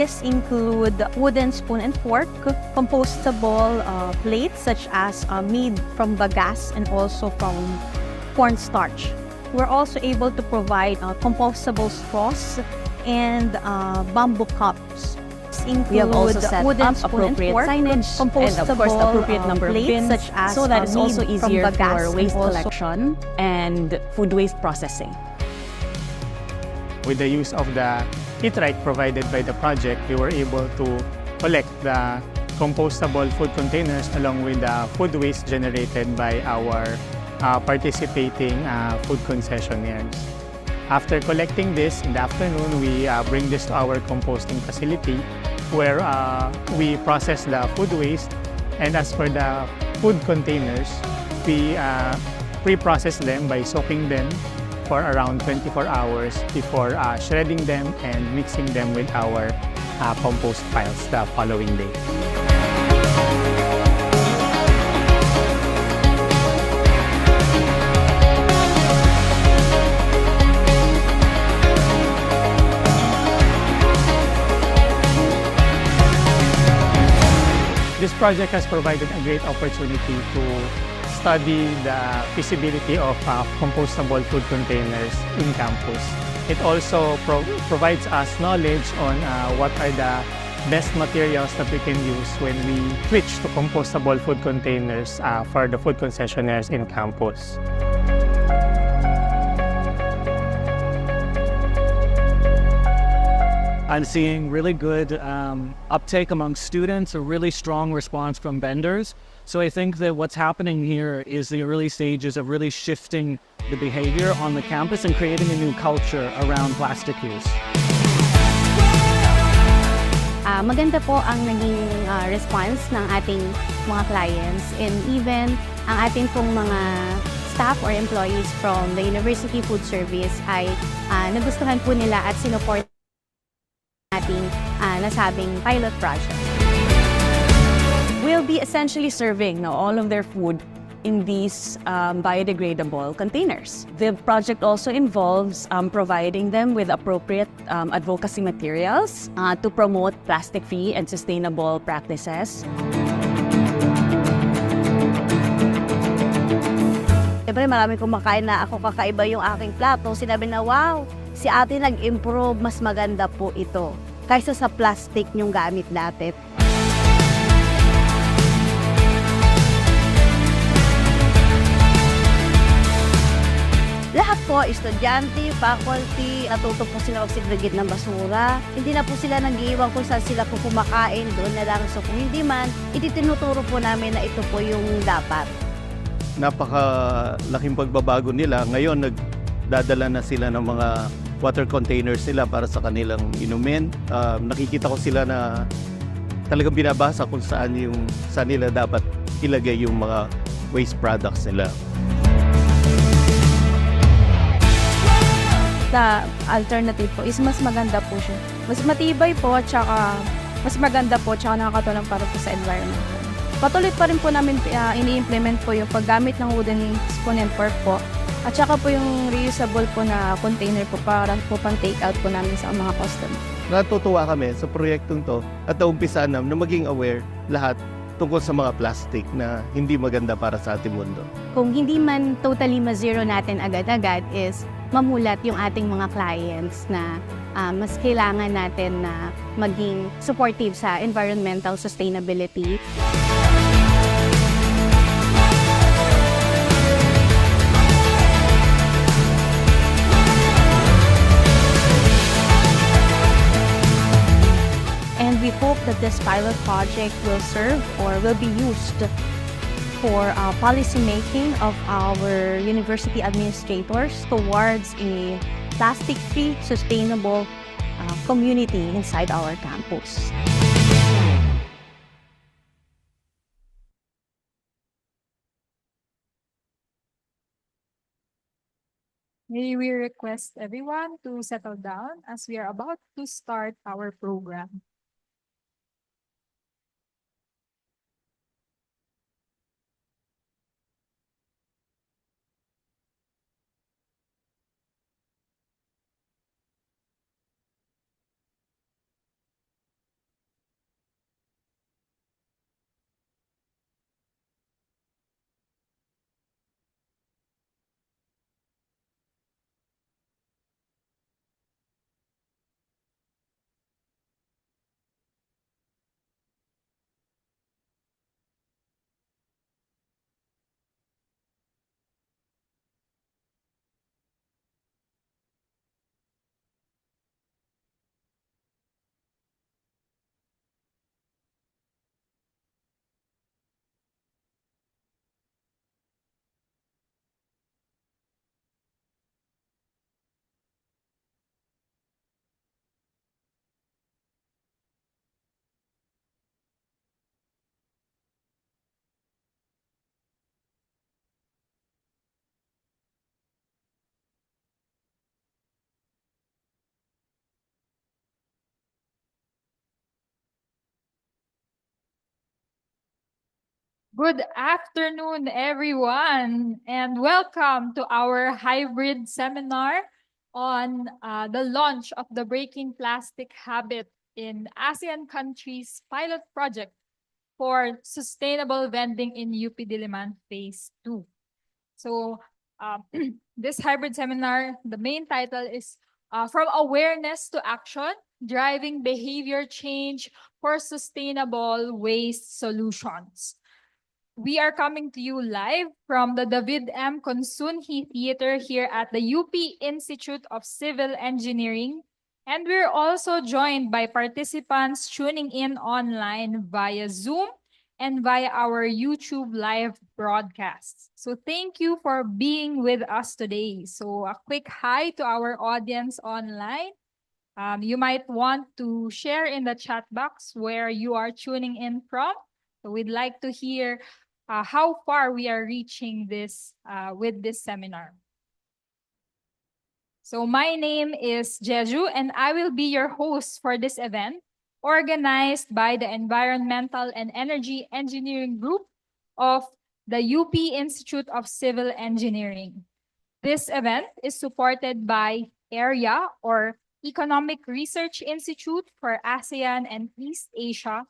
This include wooden spoon and fork, compostable plates such as made from bagasse and also from cornstarch. We're also able to provide compostable straws and bamboo cups. We have also set up appropriate signage and of course the appropriate number of bins such as, so that it's also made from easier bagasse for waste and also collection and food waste processing. With the use of the Eat Right provided by the project, we were able to collect the compostable food containers along with the food waste generated by our participating food concessionaires. After collecting this in the afternoon, we bring this to our composting facility where we process the food waste, and as for the food containers, we pre-process them by soaking them for around 24 hours before shredding them and mixing them with our compost piles the following day. This project has provided a great opportunity to study the feasibility of compostable food containers in campus. It also provides us knowledge on what are the best materials that we can use when we switch to compostable food containers for the food concessionaires in campus. I'm seeing really good uptake among students, a really strong response from vendors. So I think that what's happening here is the early stages of really shifting the behavior on the campus and creating a new culture around plastic use. Maganda po ang naging response ng ating mga clients, and even ang ating pong mga staff or employees from the University Food Service ay nagustuhan po nila at sinuport ating nasabing pilot project. We'll be essentially serving all of their food in these biodegradable containers. The project also involves providing them with appropriate advocacy materials to promote plastic-free and sustainable practices. Siyempre marami kumakain na ako kakaiba yung aking plato. Sinabi na, wow, si ate nag-improve, mas maganda po ito kaysa sa plastic yung gamit dati. Lahat po, estudyante, faculty, natuto po sila mag-segregate ng basura. Hindi na po sila nag-iiwan kung saan sila po kumakain, doon na lang. So kung hindi man, ititinuturo po namin na ito po yung dapat. Napakalaking pagbabago nila. Ngayon, nagdadala na sila ng mga water containers nila para sa kanilang inumin. Nakikita ko sila na talagang binabasa kung saan nila dapat ilagay yung mga waste products nila. The alternative po is mas maganda po siya. Mas matibay po at saka mas maganda po at saka nakakatulong para po sa environment. Patuloy pa rin po namin ini-implement po yung paggamit ng wooden spoon and fork po. At saka po yung reusable po na container po para po pang take out po namin sa mga customer. Natutuwa kami sa proyektong to at naumpisaan na maging aware lahat tungkol sa mga plastic na hindi maganda para sa ating mundo. Kung hindi man totally ma-zero natin agad-agad is mamulat yung ating mga clients na mas kailangan natin na maging supportive sa environmental sustainability. And we hope that this pilot project will serve or will be used for policy making of our university administrators towards a plastic-free, sustainable community inside our campus. May we request everyone to settle down as we are about to start our program. Good afternoon, everyone, and welcome to our hybrid seminar on the launch of the Breaking Plastic Habit in ASEAN Countries pilot project for Sustainable Vending in UP Diliman Phase II. So, this hybrid seminar, the main title is From Awareness to Action, Driving Behavior Change for Sustainable Waste Solutions. We are coming to you live from the David M. Consunji Theater here at the UP Institute of Civil Engineering. And we're also joined by participants tuning in online via Zoom and via our YouTube live broadcasts. So thank you for being with us today. So a quick hi to our audience online. You might want to share in the chat box where you are tuning in from. So we'd like to hear how far we are reaching this with this seminar. So my name is Jeju, and I will be your host for this event, organized by the Environmental and Energy Engineering Group of the UP Institute of Civil Engineering. This event is supported by AREA, or Economic Research Institute for ASEAN and East Asia,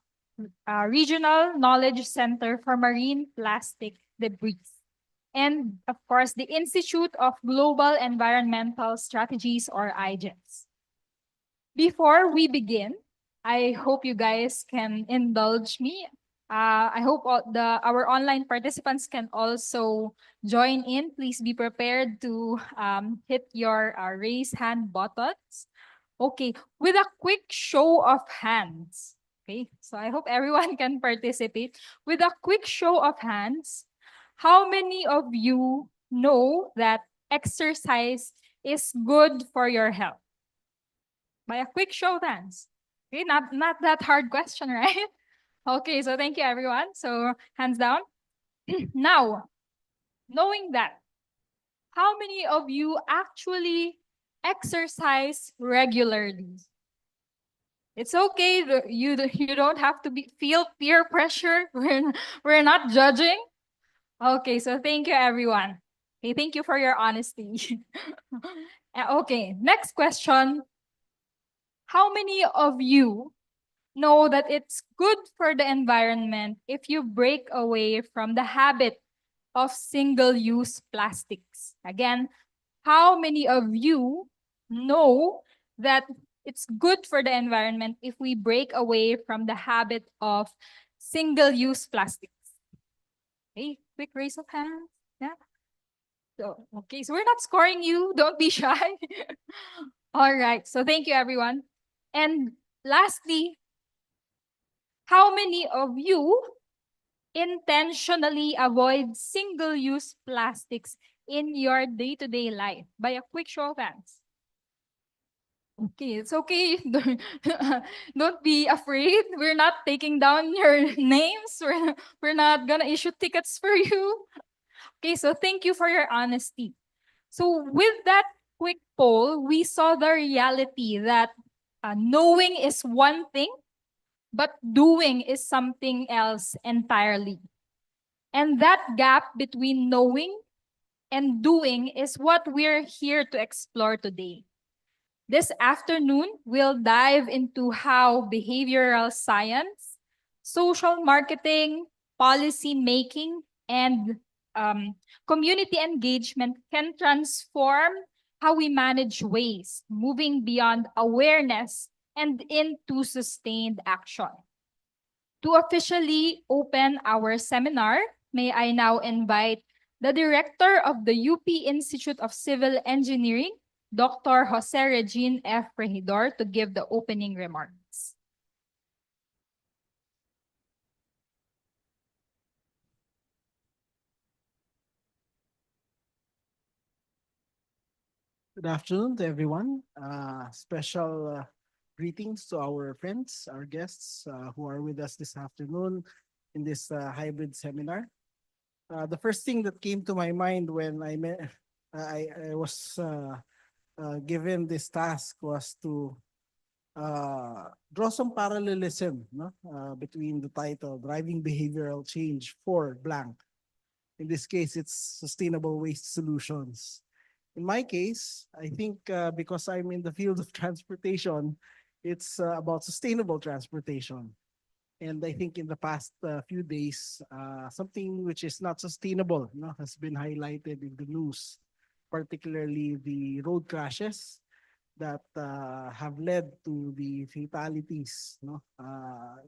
Regional Knowledge Center for Marine Plastic Debris, and of course, the Institute of Global Environmental Strategies, or IGES. Before we begin, I hope you guys can indulge me. I hope our online participants can also join in. Please be prepared to hit your raise hand buttons. Okay, with a quick show of hands. Okay, so I hope everyone can participate. With a quick show of hands, how many of you know that exercise is good for your health? By a quick show of hands. Okay, not that hard question, right? Okay, so thank you everyone. So hands down. Now, knowing that, how many of you actually exercise regularly? It's okay. You don't have to feel peer pressure. We're not judging. Okay, so thank you everyone. Okay, thank you for your honesty. Okay, next question. How many of you know that it's good for the environment if you break away from the habit of single-use plastics? Again, how many of you know that it's good for the environment if we break away from the habit of single-use plastics? Okay, quick raise of hands. Yeah. So, okay, so we're not scoring you. Don't be shy. All right. So thank you, everyone. And lastly, how many of you intentionally avoid single-use plastics in your day-to-day life? By a quick show of hands. Okay, it's okay. Don't be afraid. We're not taking down your names. We're not gonna issue tickets for you. Okay, so thank you for your honesty. So with that quick poll, we saw the reality that knowing is one thing, but doing is something else entirely. And that gap between knowing and doing is what we're here to explore today. This afternoon, we'll dive into how behavioral science, social marketing, policy making, and community engagement can transform how we manage waste, moving beyond awareness and into sustained action. To officially open our seminar, may I now invite the director of the UP Institute of Civil Engineering, Dr. Jose Regine F. Regidor, to give the opening remarks. Good afternoon to everyone. Special greetings to our friends, our guests who are with us this afternoon in this hybrid seminar. The first thing that came to my mind when I was given this task was to draw some parallelism, no, between the title "Driving Behavioral Change for Blank." In this case, it's Sustainable Waste Solutions. In my case, I think because I'm in the field of transportation, it's about sustainable transportation. And I think in the past few days, something which is not sustainable, no, has been highlighted in the news, particularly the road crashes that have led to the fatalities. No,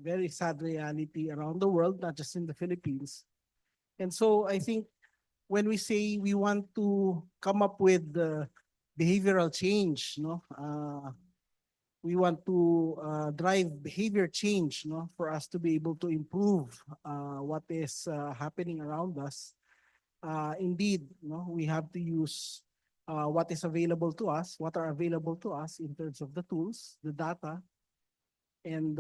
very sad reality around the world, not just in the Philippines. And so I think when we say we want to come up with behavioral change, no, we want to drive behavior change, no, for us to be able to improve what is happening around us. Indeed, no, we have to use what is available to us, what are available to us in terms of the tools, the data, and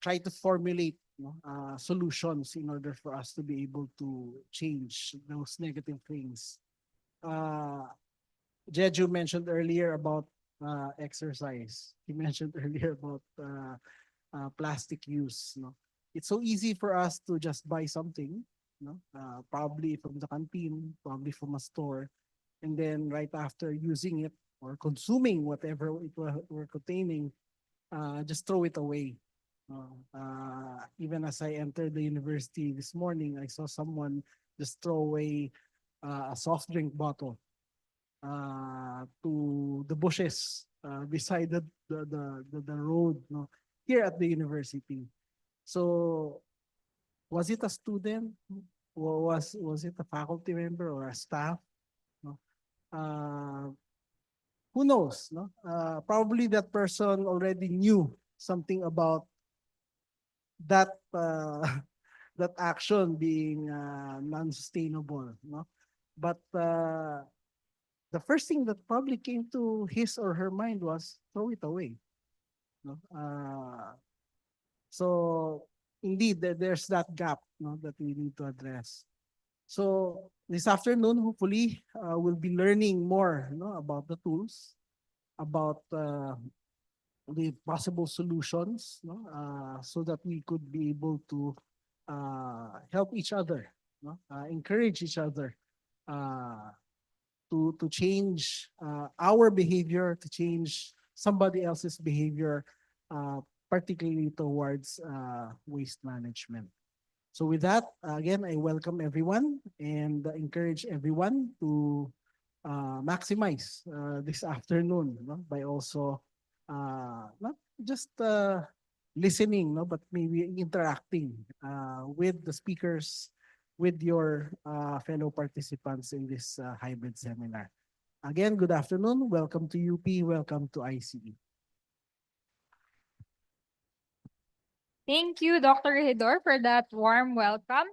try to formulate, no, solutions in order for us to be able to change those negative things. Jeju mentioned earlier about exercise. He mentioned earlier about plastic use. No? It's so easy for us to just buy something, no? Probably from the canteen, probably from a store, and then right after using it or consuming whatever we're containing, just throw it away. Even as I entered the university this morning, I saw someone just throw away a soft drink bottle to the bushes beside the road, no, here at the university. So was it a student? Was it a faculty member or a staff? No? Who knows? No? Probably that person already knew something about that that action being non-sustainable. No? But the first thing that probably came to his or her mind was throw it away. No? So indeed, there's that gap, no, that we need to address. So this afternoon, hopefully, we'll be learning more, about the tools, about the possible solutions, so that we could be able to help each other, encourage each other to change our behavior, to change somebody else's behavior, particularly towards waste management. So with that, again, I welcome everyone and encourage everyone to maximize this afternoon, by also not just listening, but maybe interacting with the speakers, with your fellow participants in this hybrid seminar. Again, good afternoon. Welcome to UP. Welcome to ICE. Thank you, Dr. Regidor, for that warm welcome.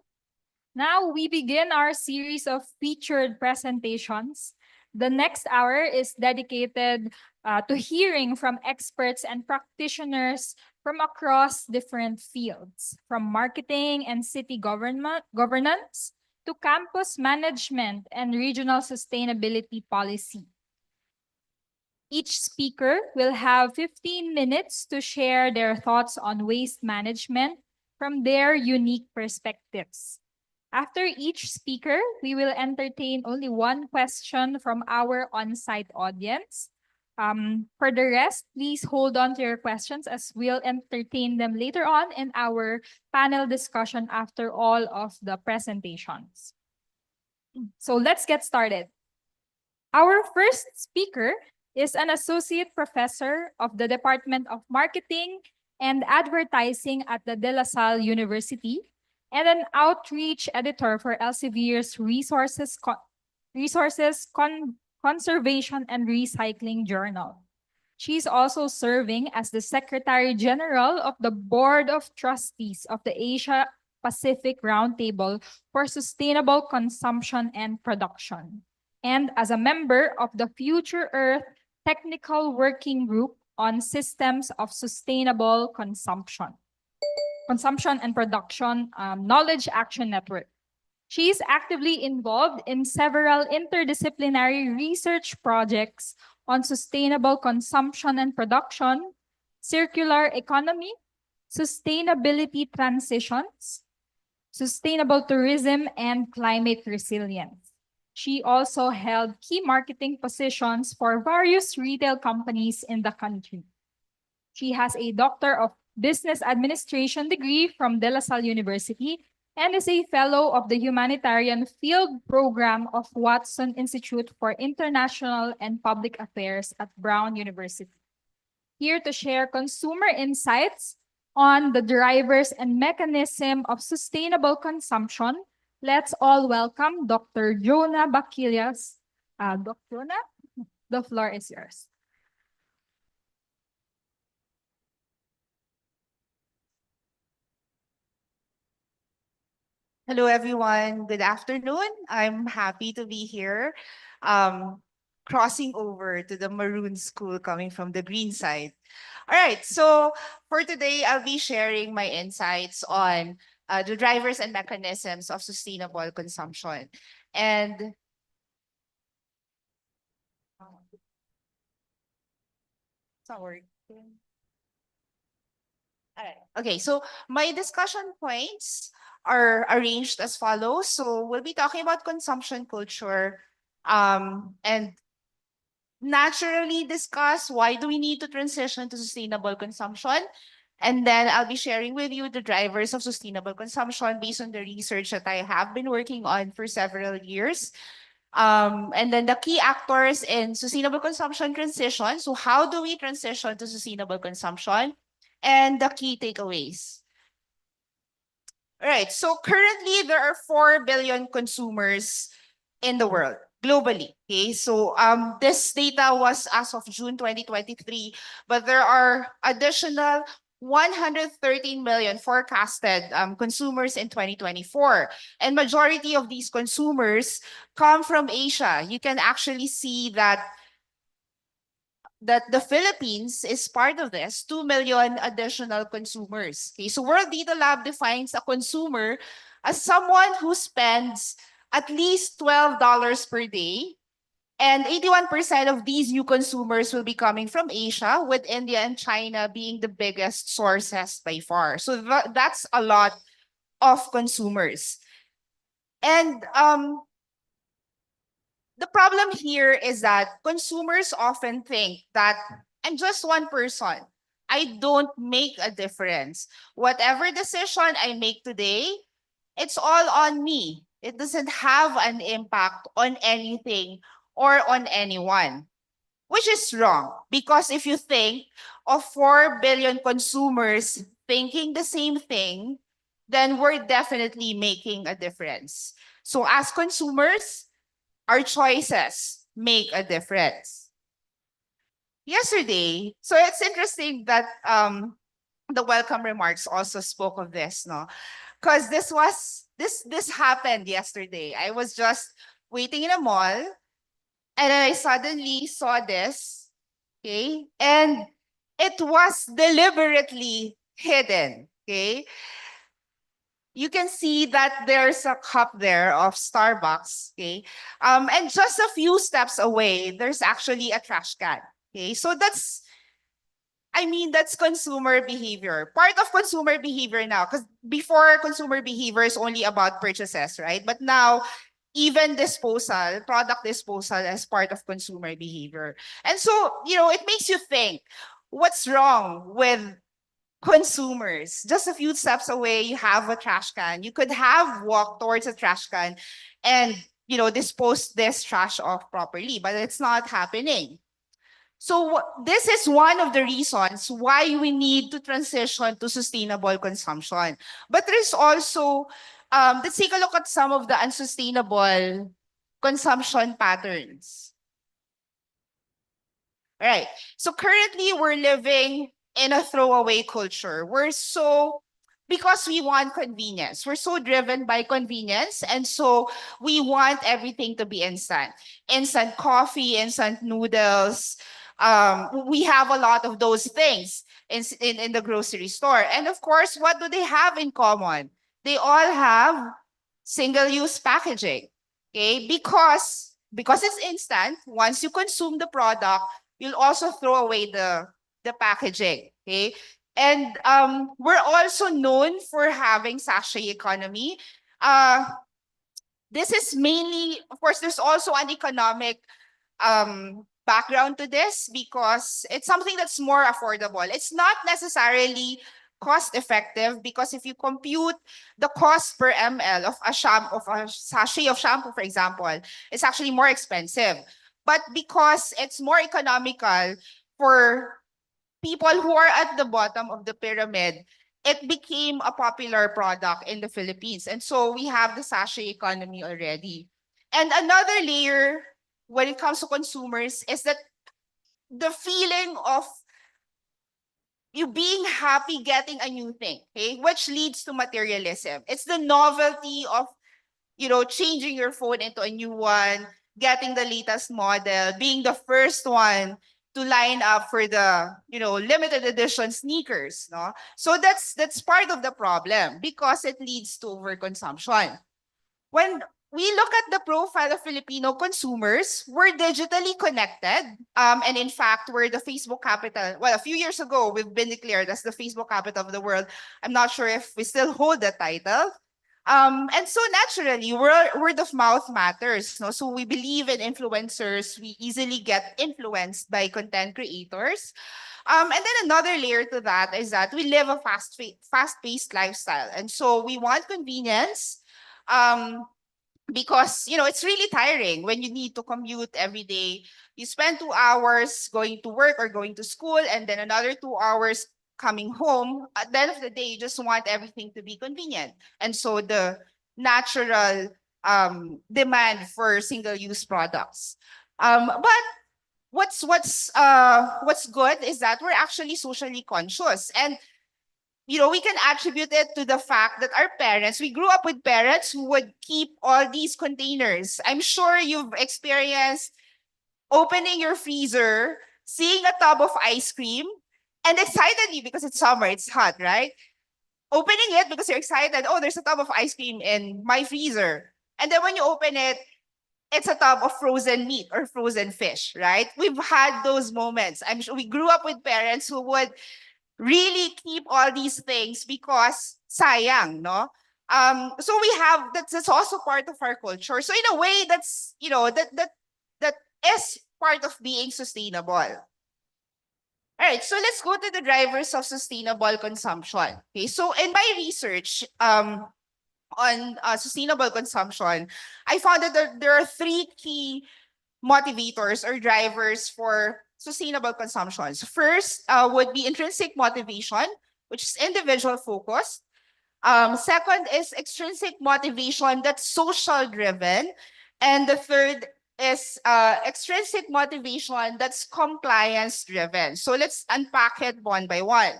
Now we begin our series of featured presentations. The next hour is dedicated to hearing from experts and practitioners from across different fields, from marketing and city governance to campus management and regional sustainability policy. Each speaker will have 15 minutes to share their thoughts on waste management from their unique perspectives. After each speaker, we will entertain only one question from our on-site audience. For the rest, please hold on to your questions as we'll entertain them later on in our panel discussion after all of the presentations. So let's get started. Our first speaker is an associate professor of the Department of Marketing and Advertising at the De La Salle University and an outreach editor for Elsevier's Conservation and Recycling Journal. She's also serving as the Secretary General of the Board of Trustees of the Asia Pacific Roundtable for Sustainable Consumption and Production, and as a member of the Future Earth Technical Working Group on Systems of Sustainable Consumption and Production Knowledge Action Network. She is actively involved in several interdisciplinary research projects on sustainable consumption and production, circular economy, sustainability transitions, sustainable tourism, and climate resilience. She also held key marketing positions for various retail companies in the country. She has a Doctor of Business Administration degree from De La Salle University and is a fellow of the Humanitarian Field Program of Watson Institute for International and Public Affairs at Brown University. Here to share consumer insights on the drivers and mechanism of sustainable consumption, let's all welcome Dr. Jonah Bakilias. Dr. Jonah, the floor is yours. Hello, everyone. Good afternoon. I'm happy to be here, crossing over to the maroon school coming from the green side. All right, so for today, I'll be sharing my insights on the drivers and mechanisms of sustainable consumption. And it's not working. All right. Okay, so my discussion points are arranged as follows. So we'll be talking about consumption culture, and naturally discuss why do we need to transition to sustainable consumption. And then I'll be sharing with you the drivers of sustainable consumption based on the research that I have been working on for several years. And then the key actors in sustainable consumption transition. So how do we transition to sustainable consumption? And the key takeaways. All right, so currently there are 4 billion consumers in the world, globally. Okay, so this data was as of June 2023, but there are additional 113 million forecasted consumers in 2024. And majority of these consumers come from Asia. You can actually see that the Philippines is part of this, 2 million additional consumers. Okay, so World Data Lab defines a consumer as someone who spends at least $12 per day. And 81% of these new consumers will be coming from Asia, with India and China being the biggest sources by far. So that's a lot of consumers. And the problem here is that consumers often think that I'm just one person. I don't make a difference. Whatever decision I make today, it's all on me. It doesn't have an impact on anything or on anyone, which is wrong. Because if you think of 4 billion consumers thinking the same thing, then we're definitely making a difference. So as consumers, our choices make a difference. Yesterday, so it's interesting that the welcome remarks also spoke of this, no? Because this happened yesterday. I was just waiting in a mall, and then I suddenly saw this, okay? And it was deliberately hidden, okay? You can see that there's a cup there of Starbucks, okay? And just a few steps away, there's actually a trash can, okay? So that's consumer behavior. Part of consumer behavior now, because before consumer behavior is only about purchases, right? But now, even disposal, product disposal as part of consumer behavior. And so, it makes you think, what's wrong with consumers? Just a few steps away, you have a trash can. You could have walked towards a trash can and, dispose this trash off properly, but it's not happening. So this is one of the reasons why we need to transition to sustainable consumption. But there's also, let's take a look at some of the unsustainable consumption patterns. All right, so currently we're living in a throwaway culture. Because we want convenience, we're so driven by convenience, and so we want everything to be instant. Instant coffee, instant noodles. We have a lot of those things in the grocery store. And of course, what do they have in common? They all have single-use packaging. Okay, because it's instant. Once you consume the product, you'll also throw away the packaging. Okay, and we're also known for having sachet economy. This is mainly, of course, there's also an economic background to this because it's something that's more affordable. It's not necessarily cost effective because if you compute the cost per ml of a sachet of shampoo, for example, it's actually more expensive. But because it's more economical for people who are at the bottom of the pyramid, it became a popular product in the Philippines. And so we have the sachet economy already. And another layer when it comes to consumers is that the feeling of you being happy getting a new thing, okay, which leads to materialism. It's the novelty of, changing your phone into a new one, getting the latest model, being the first one to line up for the, limited edition sneakers, no? So that's part of the problem because it leads to overconsumption. When we look at the profile of Filipino consumers, we're digitally connected. And in fact, we're the Facebook capital. Well, a few years ago, we've been declared as the Facebook capital of the world. I'm not sure if we still hold that title. And so naturally, word of mouth matters. No? So we believe in influencers. We easily get influenced by content creators. And then another layer to that is that we live a fast-paced lifestyle. And so we want convenience. Because it's really tiring when you need to commute every day. You spend 2 hours going to work or going to school and then another 2 hours coming home. At the end of the day, you just want everything to be convenient. And so the natural demand for single-use products. But what's good is that we're actually socially conscious. And we can attribute it to the fact that our parents, we grew up with parents who would keep all these containers. I'm sure you've experienced opening your freezer, seeing a tub of ice cream, and excitedly, because it's summer, it's hot, right? Opening it because you're excited, oh, there's a tub of ice cream in my freezer. And then when you open it, it's a tub of frozen meat or frozen fish, right? We've had those moments. I'm sure we grew up with parents who would really keep all these things because sayang, no? So we have that's also part of our culture. So in a way, that's that is part of being sustainable. All right, so let's go to the drivers of sustainable consumption. Okay, so in my research on sustainable consumption, I found that there are 3 key motivators or drivers for sustainable consumptions. First would be intrinsic motivation, which is individual focused. Second is extrinsic motivation that's social driven. And the third is extrinsic motivation that's compliance driven. So let's unpack it one by one.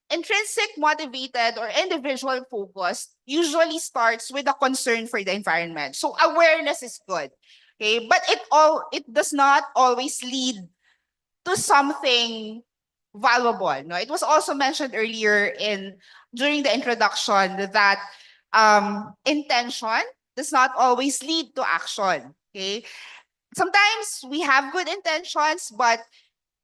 Intrinsic motivated or individual focused usually starts with a concern for the environment. So awareness is good. Okay, but it does not always lead to something valuable. No, it was also mentioned earlier during the introduction that intention does not always lead to action. Okay, sometimes we have good intentions, but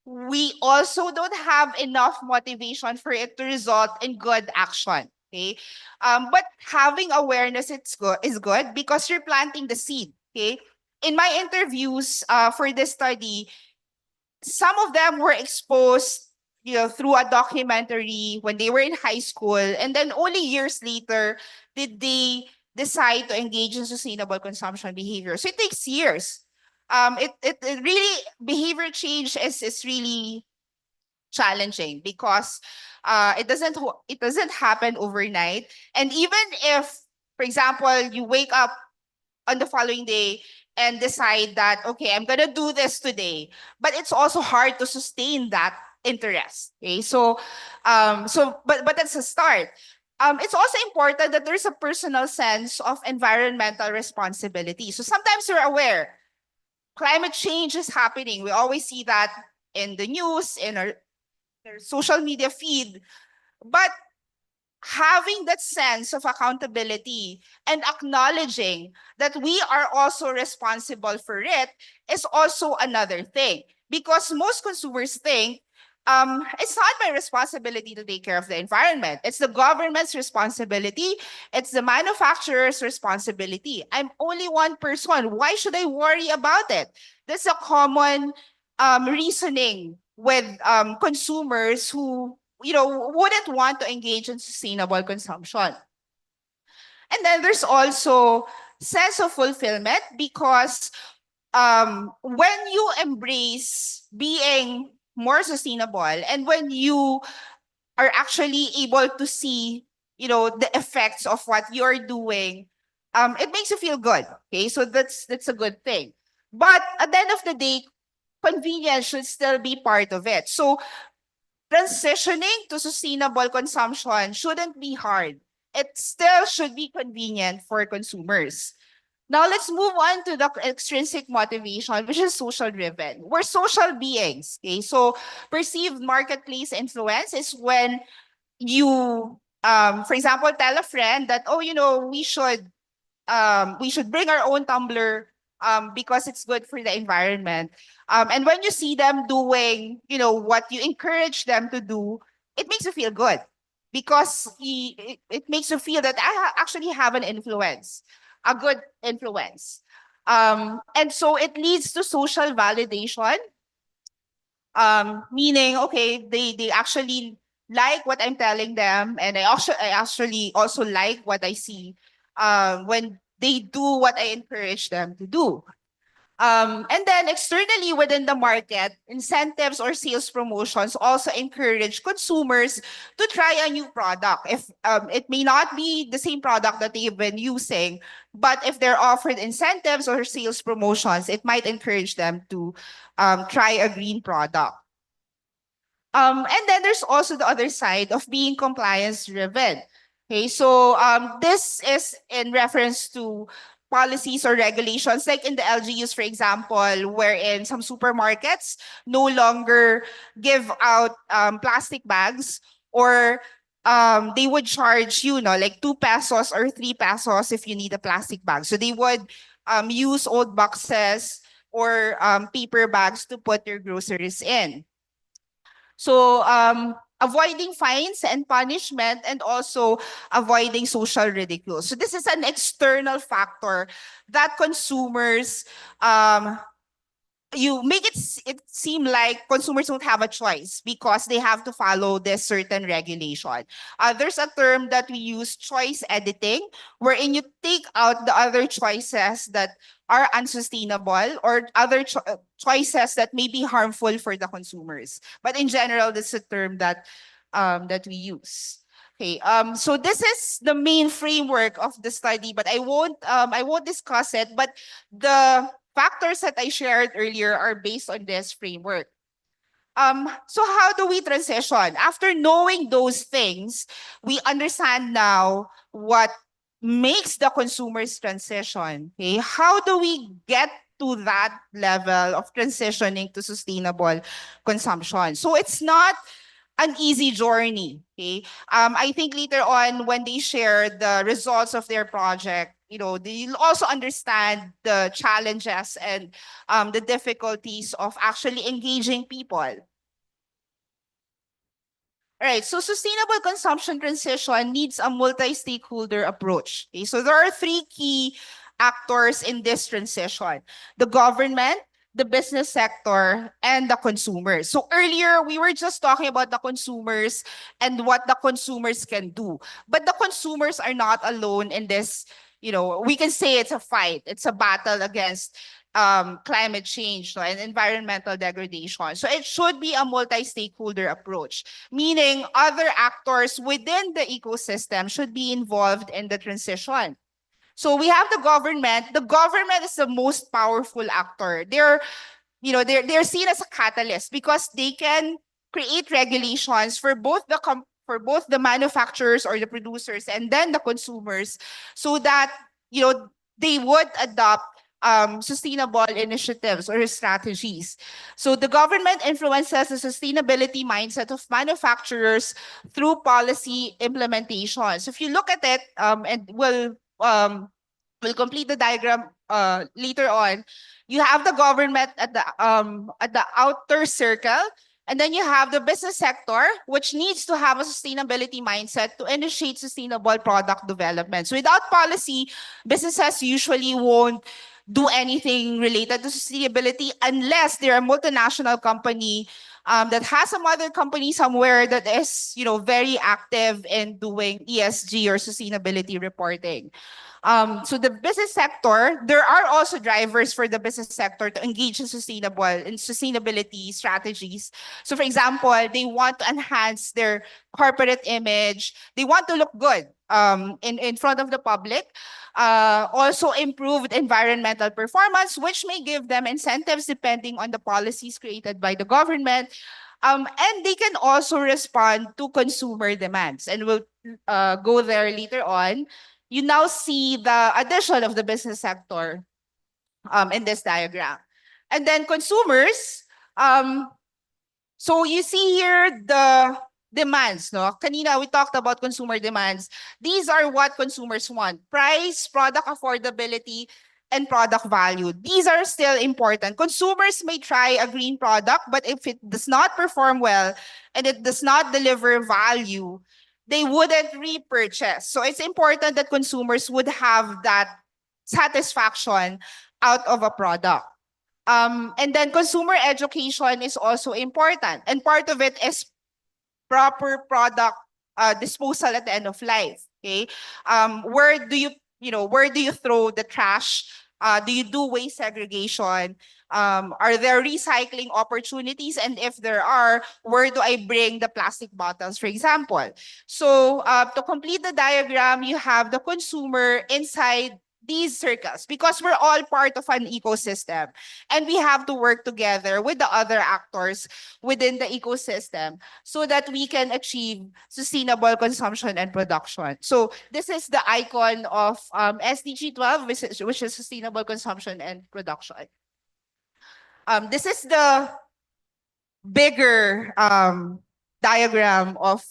we also don't have enough motivation for it to result in good action. Okay, but having awareness is good because you're planting the seed. Okay, in my interviews for this study, some of them were exposed, through a documentary when they were in high school, and then only years later did they decide to engage in sustainable consumption behavior. So it takes years. It really behavior change is really challenging because it doesn't happen overnight. And even if, for example, you wake up on the following day and decide that, okay, I'm gonna do this today, but it's also hard to sustain that interest. Okay, but that's a start. It's also important that there's a personal sense of environmental responsibility. So sometimes you're aware climate change is happening. We always see that in the news, in our social media feed, but having that sense of accountability and acknowledging that we are also responsible for it is also another thing. Because most consumers think, it's not my responsibility to take care of the environment. It's the government's responsibility. It's the manufacturer's responsibility. I'm only one person. Why should I worry about it? That's a common reasoning with consumers who wouldn't want to engage in sustainable consumption. And then there's also sense of fulfillment because when you embrace being more sustainable and when you are actually able to see, the effects of what you're doing, it makes you feel good. Okay, so that's a good thing. But at the end of the day, convenience should still be part of it. So transitioning to sustainable consumption shouldn't be hard. It still should be convenient for consumers. Now let's move on to the extrinsic motivation, which is social driven. We're social beings. Okay, so perceived marketplace influence is when you, for example, tell a friend that, oh, we should bring our own tumbler because it's good for the environment. And when you see them doing, what you encourage them to do, it makes you feel good because it makes you feel that actually have an influence, a good influence. And so it leads to social validation, meaning, okay, they actually like what I'm telling them, and I actually also like what I see when they do what I encourage them to do. And then externally within the market, incentives or sales promotions also encourage consumers to try a new product. If it may not be the same product that they've been using, but if they're offered incentives or sales promotions, it might encourage them to try a green product. And then there's also the other side of being compliance driven. Okay, so this is in reference to policies or regulations, like in the LGUs, for example, wherein some supermarkets no longer give out plastic bags, or they would charge like 2 pesos or 3 pesos if you need a plastic bag. So they would use old boxes or paper bags to put your groceries in. So avoiding fines and punishment, and also avoiding social ridicule. So this is an external factor that consumers you make it seem like consumers don't have a choice because they have to follow this certain regulation. There's a term that we use, choice editing, wherein you take out the other choices that are unsustainable or other choices that may be harmful for the consumers. But in general, this is a term that we use. Okay, so this is the main framework of the study, but I won't discuss it. But the factors that I shared earlier are based on this framework. So how do we transition? After knowing those things, we understand now what makes the consumer's transition. Okay, how do we get to that level of transitioning to sustainable consumption? So it's not an easy journey. Okay, I think later on when they share the results of their project, they'll also understand the challenges and the difficulties of actually engaging people. All right, so sustainable consumption transition needs a multi-stakeholder approach. Okay, so there are 3 key actors in this transition: the government, the business sector, and the consumers. So earlier, we were just talking about the consumers and what the consumers can do. But the consumers are not alone in this. We can say it's a fight. It's a battle against climate change and environmental degradation. So it should be a multi-stakeholder approach, meaning other actors within the ecosystem should be involved in the transition. So we have the government. The government is the most powerful actor. They're seen as a catalyst because they can create regulations for both the manufacturers or the producers and then the consumers, so that they would adopt sustainable initiatives or strategies. So the government influences the sustainability mindset of manufacturers through policy implementation. So if you look at it, and we'll complete the diagram later on. You have the government at the outer circle, and then you have the business sector, which needs to have a sustainability mindset to initiate sustainable product development. So without policy, businesses usually won't do anything related to sustainability unless they're a multinational company that has a mother company somewhere that is, very active in doing ESG or sustainability reporting. So the business sector, there are also drivers for the business sector to engage in sustainability strategies. So for example, they want to enhance their corporate image. They want to look good in front of the public. Also improved environmental performance, which may give them incentives depending on the policies created by the government. And they can also respond to consumer demands. And we'll go there later on. You now see the addition of the business sector in this diagram. And then consumers, so you see here the demands, no? Kanina we talked about consumer demands. These are what consumers want: price, product affordability, and product value. These are still important. Consumers may try a green product, but if it does not perform well and it does not deliver value, they wouldn't repurchase. So it's important that consumers would have that satisfaction out of a product. And then consumer education is also important. And part of it is proper product disposal at the end of life. Okay. Where do you throw the trash? Do you do waste segregation? Are there recycling opportunities? And if there are, where do I bring the plastic bottles, for example? So to complete the diagram, you have the consumer inside these circles, because we're all part of an ecosystem and we have to work together with the other actors within the ecosystem so that we can achieve sustainable consumption and production. So this is the icon of SDG 12, which is sustainable consumption and production. This is the bigger diagram of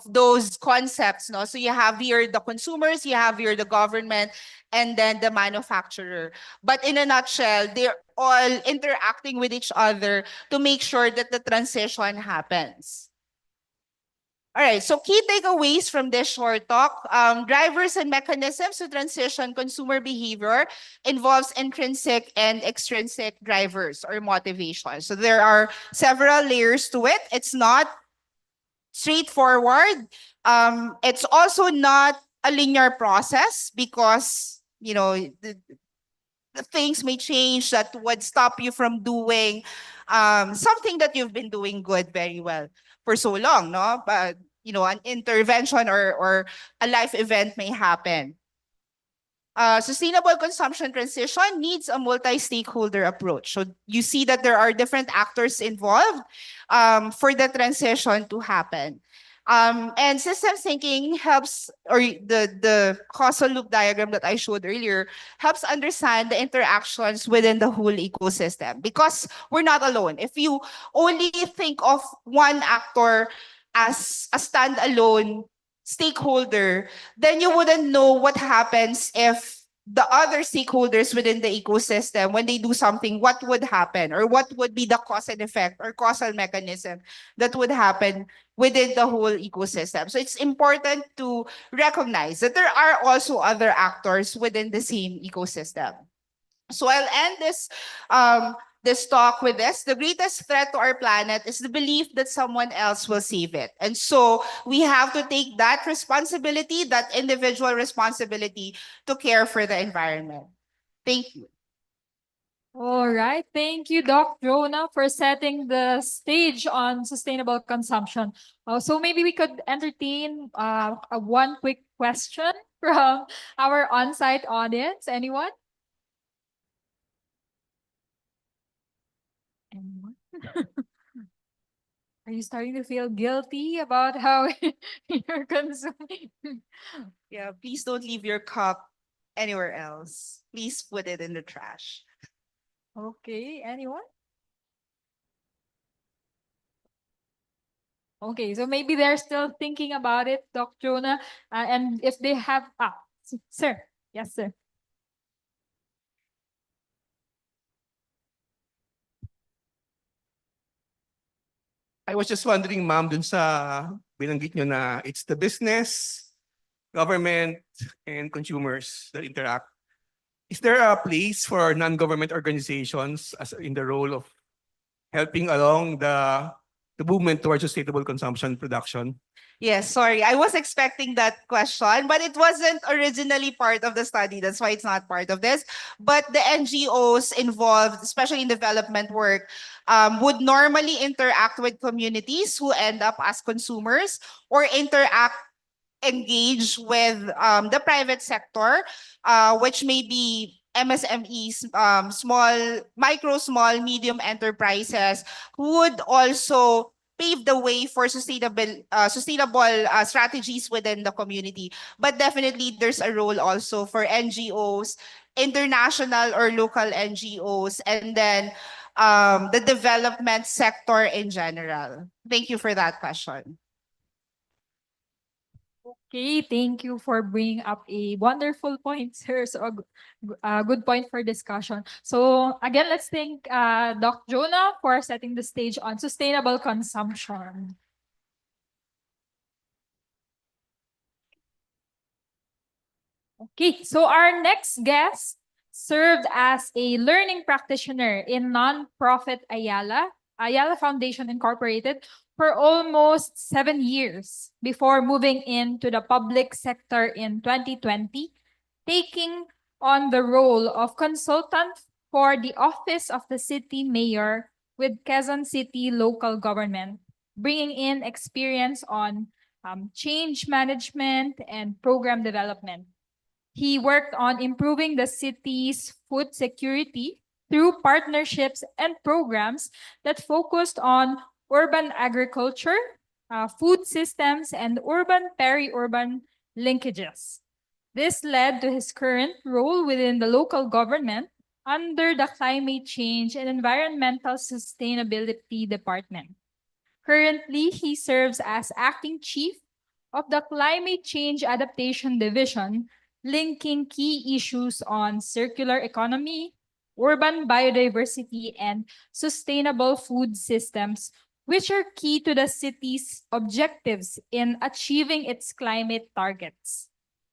those concepts, no? So you have here the consumers, you have here the government, and then the manufacturer. But in a nutshell, they're all interacting with each other to make sure that the transition happens. All right, so key takeaways from this short talk. Drivers and mechanisms to transition consumer behavior involves intrinsic and extrinsic drivers or motivation. So there are several layers to it. It's not straightforward. It's also not a linear process because, the things may change that would stop you from doing something that you've been doing good very well for so long, no? But, an intervention or a life event may happen. Sustainable consumption transition needs a multi-stakeholder approach. So you see that there are different actors involved for the transition to happen. And systems thinking helps, or the causal loop diagram that I showed earlier, helps understand the interactions within the whole ecosystem because we're not alone. If you only think of one actor as a standalone stakeholder, then you wouldn't know what happens if the other stakeholders within the ecosystem, when they do something, what would happen or what would be the cause and effect or causal mechanism that would happen within the whole ecosystem. So it's important to recognize that there are also other actors within the same ecosystem. So I'll end this talk with this. The greatest threat to our planet is the belief that someone else will save it. And so we have to take that responsibility, that individual responsibility to care for the environment. Thank you. All right. Thank you, Doc Jonah, for setting the stage on sustainable consumption. So maybe we could entertain one quick question from our on-site audience. Anyone? Anyone? Are you starting to feel guilty about how you're consuming? Yeah, please don't leave your cup anywhere else, please put it in the trash. Okay, anyone? Okay, so maybe they're still thinking about it, Doc Jonah. And if they have, sir, yes, sir. I was just wondering, ma'am, dun sa binanggit nyo na it's the business, government, and consumers that interact. Is there a place for non-government organizations as in the role of helping along the movement towards sustainable consumption production? Yes, sorry. I was expecting that question, but it wasn't originally part of the study. That's why it's not part of this. But the NGOs involved, especially in development work, would normally interact with communities who end up as consumers or engage with the private sector, which may be MSMEs, small, medium enterprises, who would also pave the way for sustainable strategies within the community. But definitely, there's a role also for NGOs, international or local NGOs, and then the development sector in general. Thank you for that question. Okay, thank you for bringing up a wonderful point, sir. So a good point for discussion. So again, let's thank Doc Jonah for setting the stage on sustainable consumption. Okay, so our next guest served as a learning practitioner in nonprofit Ayala Foundation Incorporated, for almost 7 years before moving into the public sector in 2020, taking on the role of consultant for the Office of the City Mayor with Quezon City local government, bringing in experience on change management and program development. He worked on improving the city's food security through partnerships and programs that focused on urban agriculture, food systems, and urban peri-urban linkages. This led to his current role within the local government under the Climate Change and Environmental Sustainability Department. Currently, he serves as acting chief of the Climate Change Adaptation Division, linking key issues on circular economy, urban biodiversity, and sustainable food systems, which are key to the city's objectives in achieving its climate targets.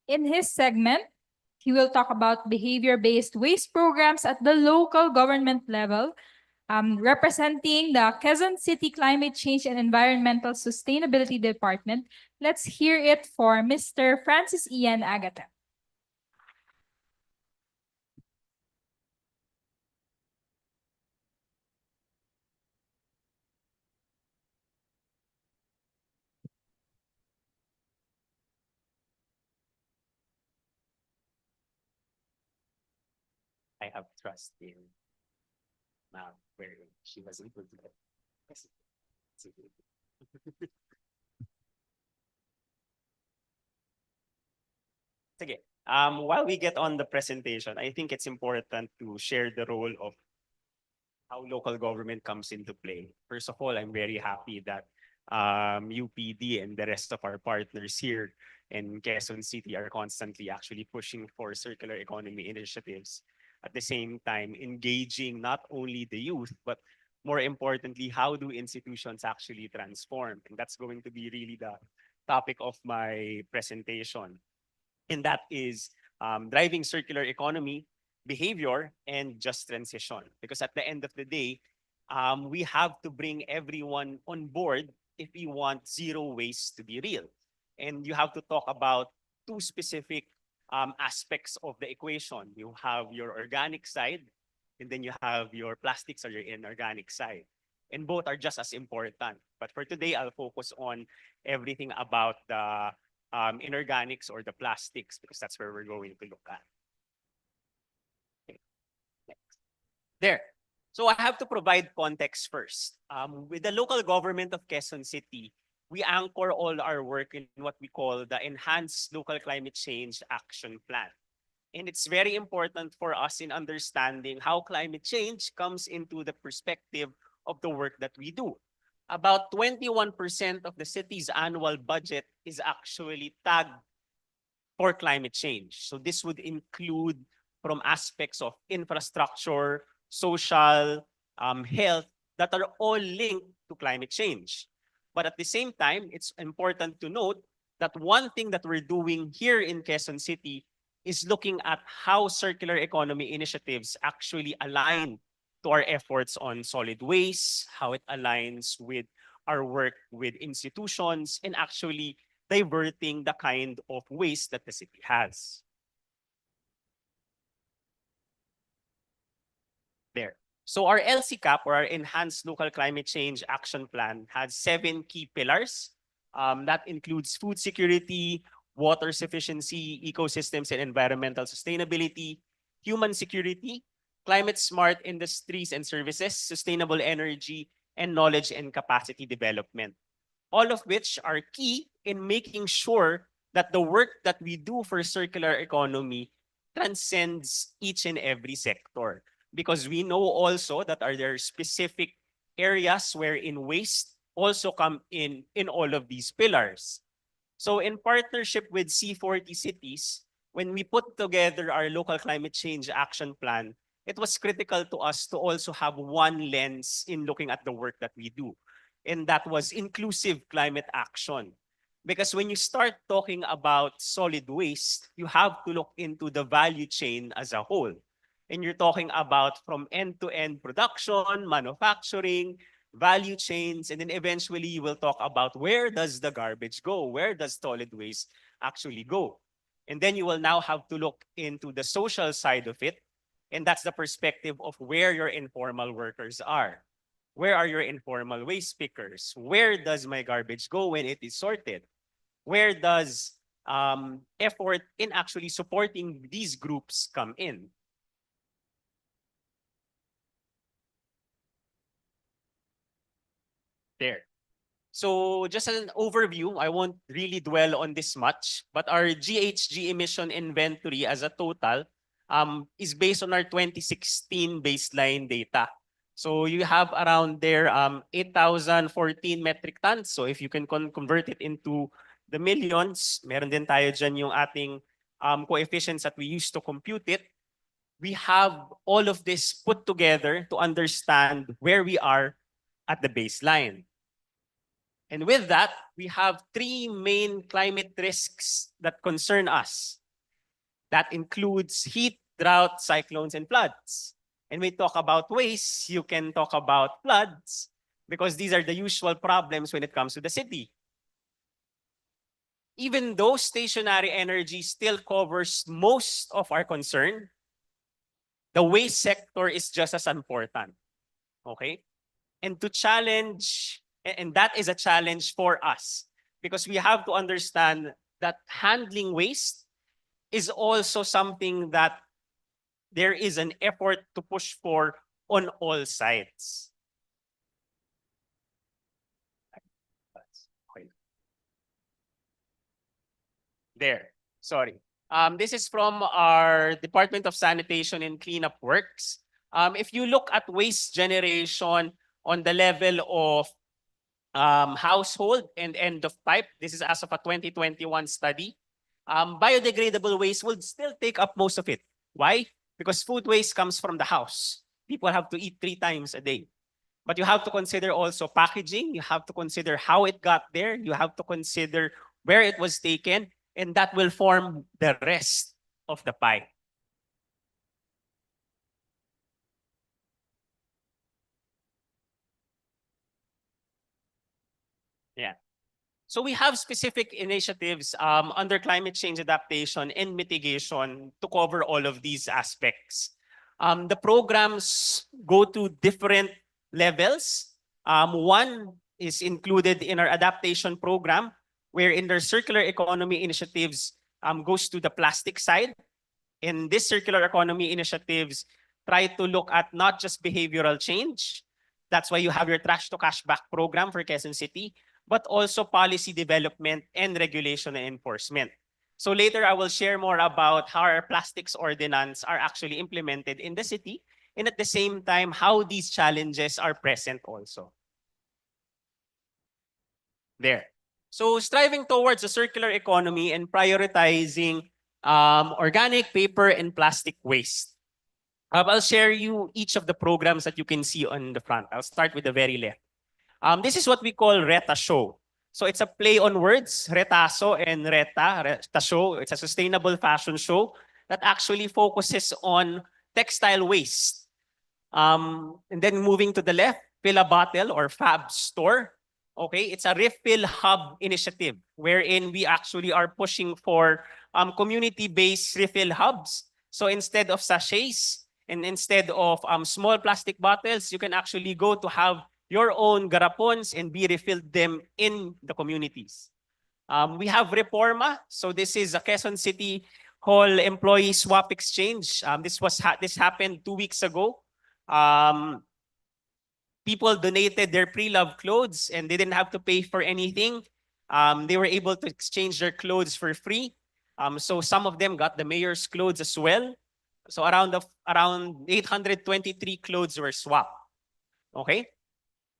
In his segment, he will talk about behavior-based waste programs at the local government level, representing the Quezon City Climate Change and Environmental Sustainability Department. Let's hear it for Mr. Francis Ian Agata. I have trust in Ma'am where she was able to get. Sige. While we get on the presentation, I think it's important to share the role of how local government comes into play. First of all, I'm very happy that UPD and the rest of our partners here in Quezon City are constantly actually pushing for circular economy initiatives. At the same time, engaging not only the youth, but more importantly, how do institutions actually transform? And that's going to be really the topic of my presentation. And that is driving circular economy, behavior, and just transition. Because at the end of the day, we have to bring everyone on board if we want zero waste to be real. And you have to talk about two specific aspects of the equation. You have your organic side, and then you have your plastics or your inorganic side. And both are just as important. But for today, I'll focus on everything about the inorganics or the plastics, because that's where we're going to look at. Okay. Next. There. So I have to provide context first. With the local government of Quezon City, we anchor all our work in what we call the Enhanced Local Climate Change Action Plan. And it's very important for us in understanding how climate change comes into the perspective of the work that we do. About 21% of the city's annual budget is actually tagged for climate change. So this would include from aspects of infrastructure, social, health, that are all linked to climate change. But at the same time, it's important to note that one thing that we're doing here in Quezon City is looking at how circular economy initiatives actually align to our efforts on solid waste, how it aligns with our work with institutions, and actually diverting the kind of waste that the city has. There. So our LCCAP, or our Enhanced Local Climate Change Action Plan, has 7 key pillars. That includes food security, water sufficiency, ecosystems and environmental sustainability, human security, climate smart industries and services, sustainable energy, and knowledge and capacity development. All of which are key in making sure that the work that we do for circular economy transcends each and every sector. Because we know also that there specific areas wherein waste also come in all of these pillars. So in partnership with C40 cities, when we put together our local climate change action plan, it was critical to us to also have one lens in looking at the work that we do. And that was inclusive climate action. Because when you start talking about solid waste, you have to look into the value chain as a whole. And you're talking about from end-to-end production, manufacturing, value chains, and then eventually you will talk about where does the garbage go? Where does solid waste actually go? And then you will now have to look into the social side of it. And that's the perspective of where your informal workers are. Where are your informal waste pickers? Where does my garbage go when it is sorted? Where does effort in actually supporting these groups come in? There. So just an overview, I won't really dwell on this much, but our GHG emission inventory as a total is based on our 2016 baseline data. So you have around there 8,014 metric tons. So if you can convert it into the millions, meron din tayo dyan yung ating coefficients that we use to compute it. We have all of this put together to understand where we are at the baseline. And with that, we have 3 main climate risks that concern us. That includes heat, drought, cyclones, and floods. And we talk about waste, you can talk about floods, because these are the usual problems when it comes to the city. Even though stationary energy still covers most of our concern, the waste sector is just as important. Okay? And to challenge, and that is a challenge for us, because we have to understand that handling waste is also something that there is an effort to push for on all sides. There, sorry. This is from our Department of Sanitation and Cleanup Works. If you look at waste generation on the level of household and end of pipe, this is as of a 2021 study, biodegradable waste would still take up most of it. Why? Because food waste comes from the house. People have to eat 3 times a day. But you have to consider also packaging. You have to consider how it got there. You have to consider where it was taken. And that will form the rest of the pie. Yeah. So we have specific initiatives under climate change adaptation and mitigation to cover all of these aspects. The programs go to different levels. One is included in our adaptation program, where in their circular economy initiatives goes to the plastic side. And this circular economy initiatives try to look at not just behavioral change. That's why you have your trash to cash back program for Quezon City, but also policy development and regulation and enforcement. So later I will share more about how our plastics ordinance are actually implemented in the city, and at the same time, how these challenges are present also. There. So striving towards a circular economy and prioritizing organic paper and plastic waste. I'll share you each of the programs that you can see on the front. I'll start with the very left. This is what we call Reta Show. So it's a play on words, retaso and reta show. It's a sustainable fashion show that actually focuses on textile waste. And then moving to the left, Fill a Bottle or Fab Store. Okay, it's a refill hub initiative wherein we actually are pushing for community-based refill hubs. So instead of sachets and instead of small plastic bottles, you can actually go to have your own garapons and be refilled them in the communities. We have Reforma. So this is a Quezon City Hall employee swap exchange. This happened 2 weeks ago. People donated their pre-loved clothes and they didn't have to pay for anything. They were able to exchange their clothes for free. So some of them got the mayor's clothes as well. So around 823 clothes were swapped. Okay.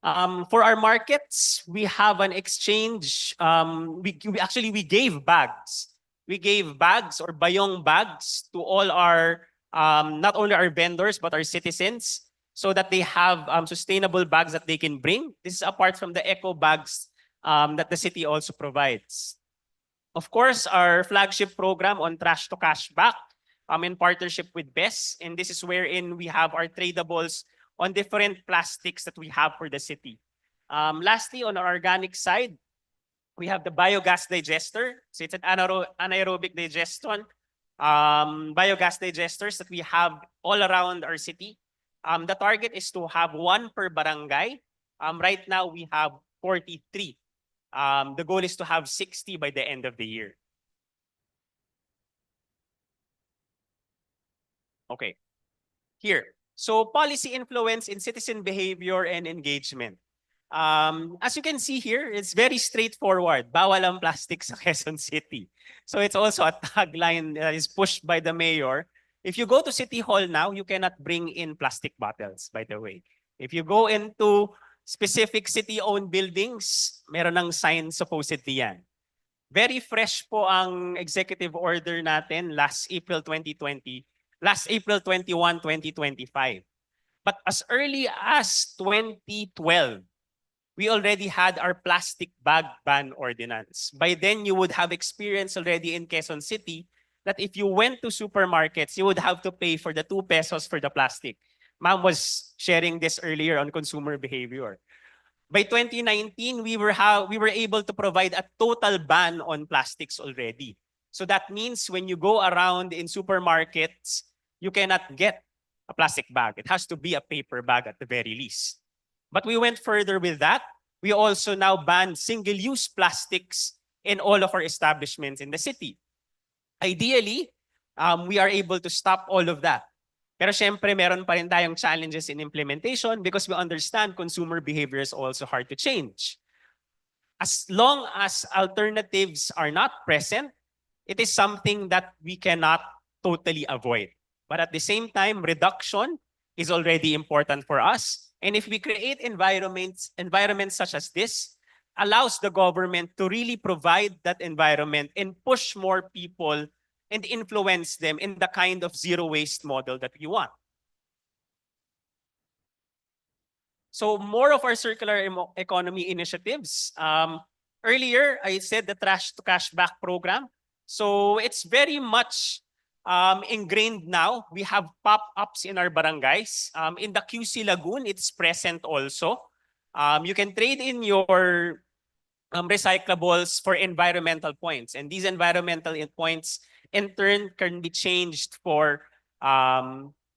For our markets, we have an exchange. We gave bags. We gave bags or bayong bags to all our, not only our vendors, but our citizens so that they have sustainable bags that they can bring. This is apart from the eco bags that the city also provides. Of course, our flagship program on Trash to Cash Back in partnership with BES. And this is wherein we have our tradables on different plastics that we have for the city. Lastly, on our organic side, we have the biogas digester. So it's an anaerobic digestion. Biogas digesters that we have all around our city. The target is to have 1 per barangay. Right now, we have 43. The goal is to have 60 by the end of the year. Okay, here. So policy influence in citizen behavior and engagement. As you can see here, it's very straightforward. Bawal ang plastic sa Quezon City. So it's also a tagline that is pushed by the mayor. If you go to City Hall now, you cannot bring in plastic bottles, by the way. If you go into specific city-owned buildings, meron ng sign supposedly yan. Very fresh po ang executive order natin last April 21, 2025. But as early as 2012, we already had our plastic bag ban ordinance. By then, you would have experience already in Quezon City that if you went to supermarkets, you would have to pay for the 2 pesos for the plastic. Ma'am was sharing this earlier on consumer behavior. By 2019, we were able to provide a total ban on plastics already. So that means when you go around in supermarkets, you cannot get a plastic bag. It has to be a paper bag at the very least. But we went further with that. We also now ban single-use plastics in all of our establishments in the city. Ideally, we are able to stop all of that. Pero syempre, meron pa rin tayong challenges in implementation because we understand consumer behavior is also hard to change. As long as alternatives are not present, it is something that we cannot totally avoid. But at the same time, reduction is already important for us. And if we create environments such as this, allows the government to really provide that environment and push more people and influence them in the kind of zero waste model that we want. So more of our circular economy initiatives. Earlier, I said the Trash to Cash Back program. So it's very much ingrained now. We have pop-ups in our barangays. In the QC Lagoon, it's present also. You can trade in your recyclables for environmental points. And these environmental points, in turn, can be changed for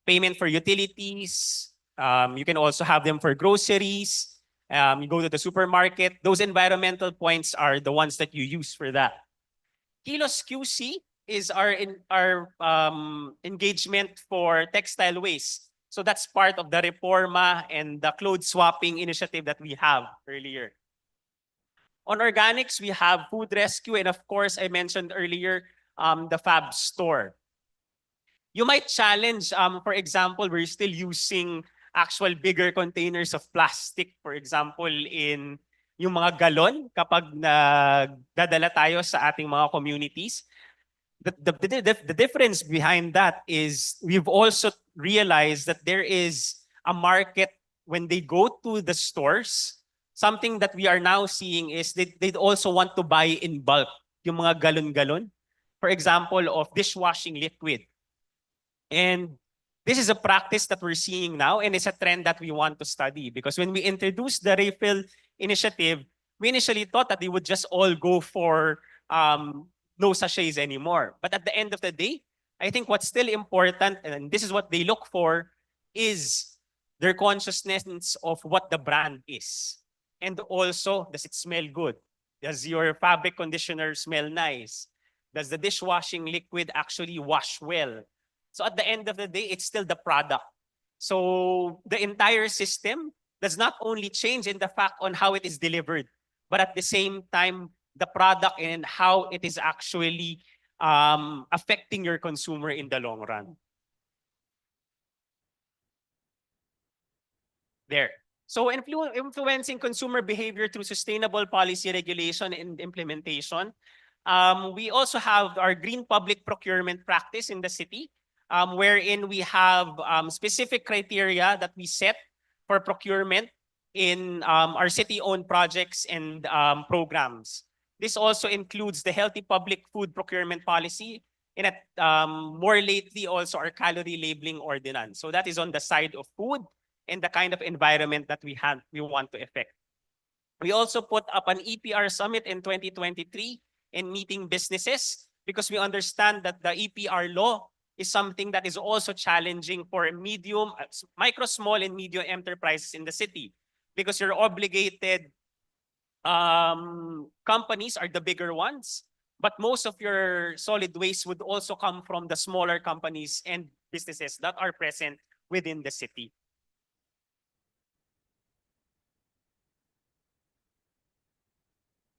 payment for utilities. You can also have them for groceries. You go to the supermarket. Those environmental points are the ones that you use for that. Kilos QC is our engagement for textile waste. So that's part of the Reforma and the clothes swapping initiative that we have earlier. On organics, we have food rescue. And of course, I mentioned earlier, the fab store. You might challenge, for example, we're still using actual bigger containers of plastic, for example, in yung mga galon kapag nagdadala tayo sa ating mga communities. The difference behind that is we've also realized that there is a market when they go to the stores. Something that we are now seeing is they also want to buy in bulk yung mga galon-galon. For example, of dishwashing liquid. And this is a practice that we're seeing now, and it's a trend that we want to study, because when we introduced the refill initiative, we initially thought that they would just all go for no sachets anymore. But at the end of the day, I think what's still important, and this is what they look for, is their consciousness of what the brand is. And also, does it smell good? Does your fabric conditioner smell nice? Does the dishwashing liquid actually wash well? So at the end of the day, it's still the product. So the entire system does not only change in the fact on how it is delivered, but at the same time, the product and how it is actually affecting your consumer in the long run. There. So influencing consumer behavior through sustainable policy regulation and implementation. We also have our green public procurement practice in the city, wherein we have specific criteria that we set for procurement in our city-owned projects and programs. This also includes the healthy public food procurement policy, and more lately also our calorie labeling ordinance. So that is on the side of food and the kind of environment that we want to affect. We also put up an EPR summit in 2023 in meeting businesses, because we understand that the EPR law is something that is also challenging for micro, small, and medium enterprises in the city, because you're obligated. Companies are the bigger ones, but most of your solid waste would also come from the smaller companies and businesses that are present within the city.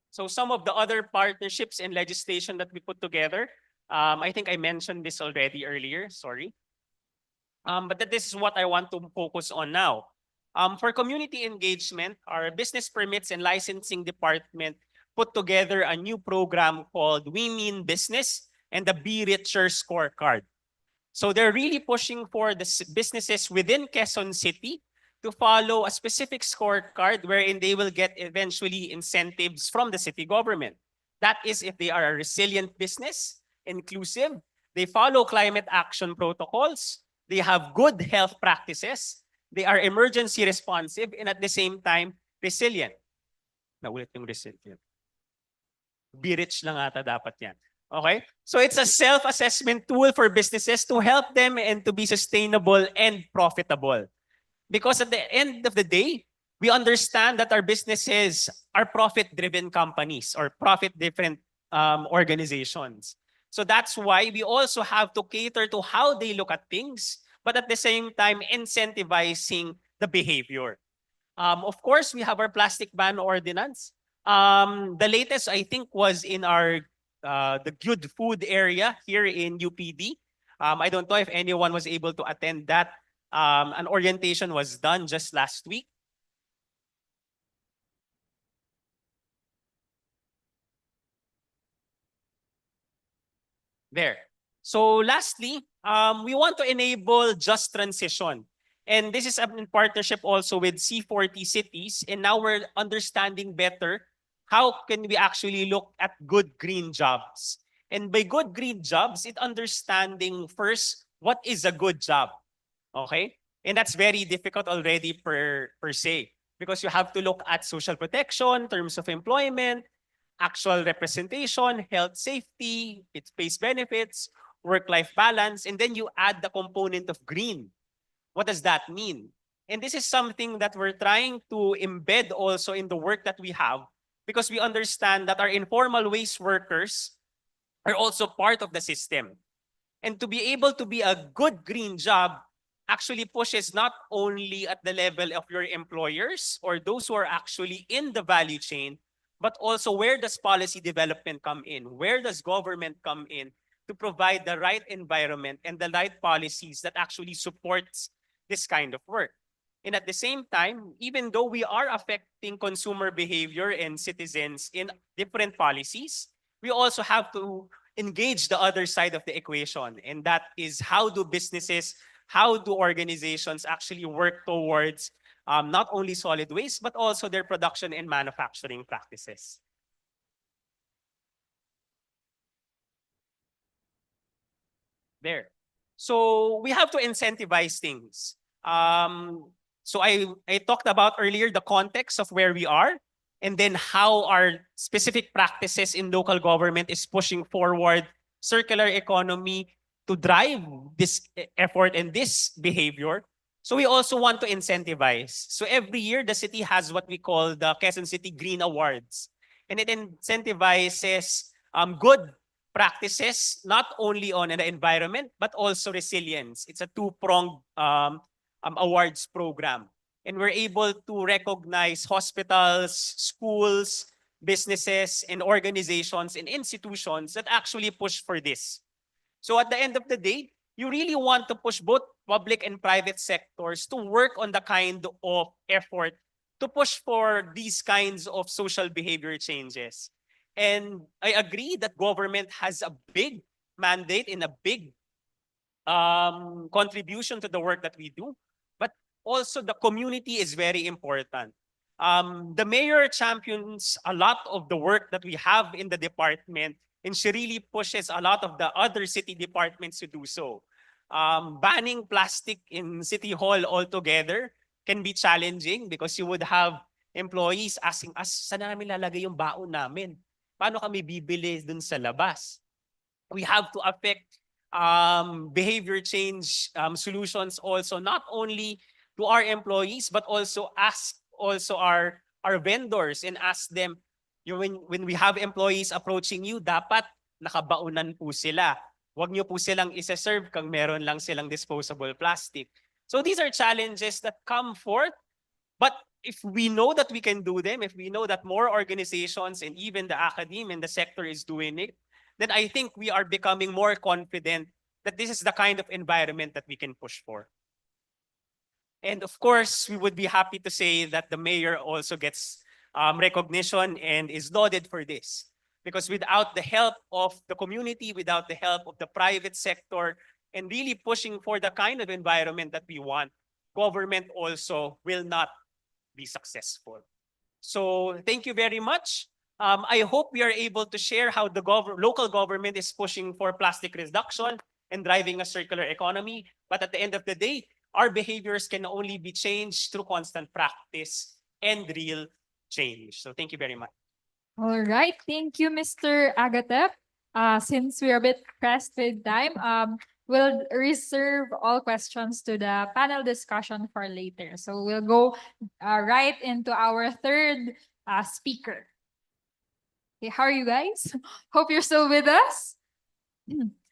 So some of the other partnerships and legislation that we put together, I think I mentioned this already earlier, sorry. But this is what I want to focus on now. For community engagement, our business permits and licensing department put together a new program called We Mean Business and the Be Richer Scorecard. So they're really pushing for the businesses within Quezon City to follow a specific scorecard wherein they will get eventually incentives from the city government. That is if they are a resilient business, inclusive, they follow climate action protocols, they have good health practices, they are emergency responsive, and at the same time, resilient. Naulit yung resilient. Be rich lang ata dapat yan. Okay? So it's a self-assessment tool for businesses to help them and to be sustainable and profitable. Because at the end of the day, we understand that our businesses are profit-driven companies or profit-driven organizations. So that's why we also have to cater to how they look at things, but at the same time, incentivizing the behavior. Of course, we have our plastic ban ordinance. The latest, I think, was in our the good food area here in UPD. I don't know if anyone was able to attend that. An orientation was done just last week. There. So lastly, we want to enable just transition. And this is in partnership also with C40 cities. And now we're understanding better how can we actually look at good green jobs. And by good green jobs, it's understanding first what is a good job. Okay? And that's very difficult already per se, because you have to look at social protection, terms of employment, actual representation, health safety, its pays benefits, work-life balance, and then you add the component of green. What does that mean? And this is something that we're trying to embed also in the work that we have, because we understand that our informal waste workers are also part of the system. And to be able to be a good green job actually pushes not only at the level of your employers or those who are actually in the value chain, but also where does policy development come in? Where does government come in to provide the right environment and the right policies that actually supports this kind of work. And at the same time, even though we are affecting consumer behavior and citizens in different policies, we also have to engage the other side of the equation. And that is, how do businesses, how do organizations actually work towards not only solid waste, but also their production and manufacturing practices. There. So we have to incentivize things. So I talked about earlier the context of where we are, and then how our specific practices in local government is pushing forward circular economy to drive this effort and this behavior. So we also want to incentivize. So every year, the city has what we call the Quezon City Green Awards. And it incentivizes good practices, not only on the environment, but also resilience. It's a two-pronged awards program. And we're able to recognize hospitals, schools, businesses, and organizations and institutions that actually push for this. So at the end of the day, you really want to push both public and private sectors to work on the kind of effort to push for these kinds of social behavior changes. And I agree that government has a big mandate and a big contribution to the work that we do, but also the community is very important. The mayor champions a lot of the work that we have in the department, and she really pushes a lot of the other city departments to do so. Banning plastic in City Hall altogether can be challenging because you would have employees asking us, saan namin lalagay yung baon namin? Paano kami bibili dun sa labas? We have to affect behavior change solutions also, not only to our employees, but also ask also our vendors and ask them, when we have employees approaching you, dapat nakabaonan po sila. Huwag niyo po silang isa-serve kung meron lang silang disposable plastic. So these are challenges that come forth, but if we know that we can do them, if we know that more organizations and even the academe and the sector is doing it, then I think we are becoming more confident that this is the kind of environment that we can push for. And of course, we would be happy to say that the mayor also gets recognition and is lauded for this. Because without the help of the community, without the help of the private sector, and really pushing for the kind of environment that we want, government also will not be successful. So thank you very much. I hope we are able to share how the local government is pushing for plastic reduction and driving a circular economy. But at the end of the day, our behaviors can only be changed through constant practice and real change. So thank you very much. All right, thank you, Mr. Agatep. Since we're a bit pressed with time, we'll reserve all questions to the panel discussion for later. So we'll go right into our third speaker. Okay, how are you guys? Hope you're still with us.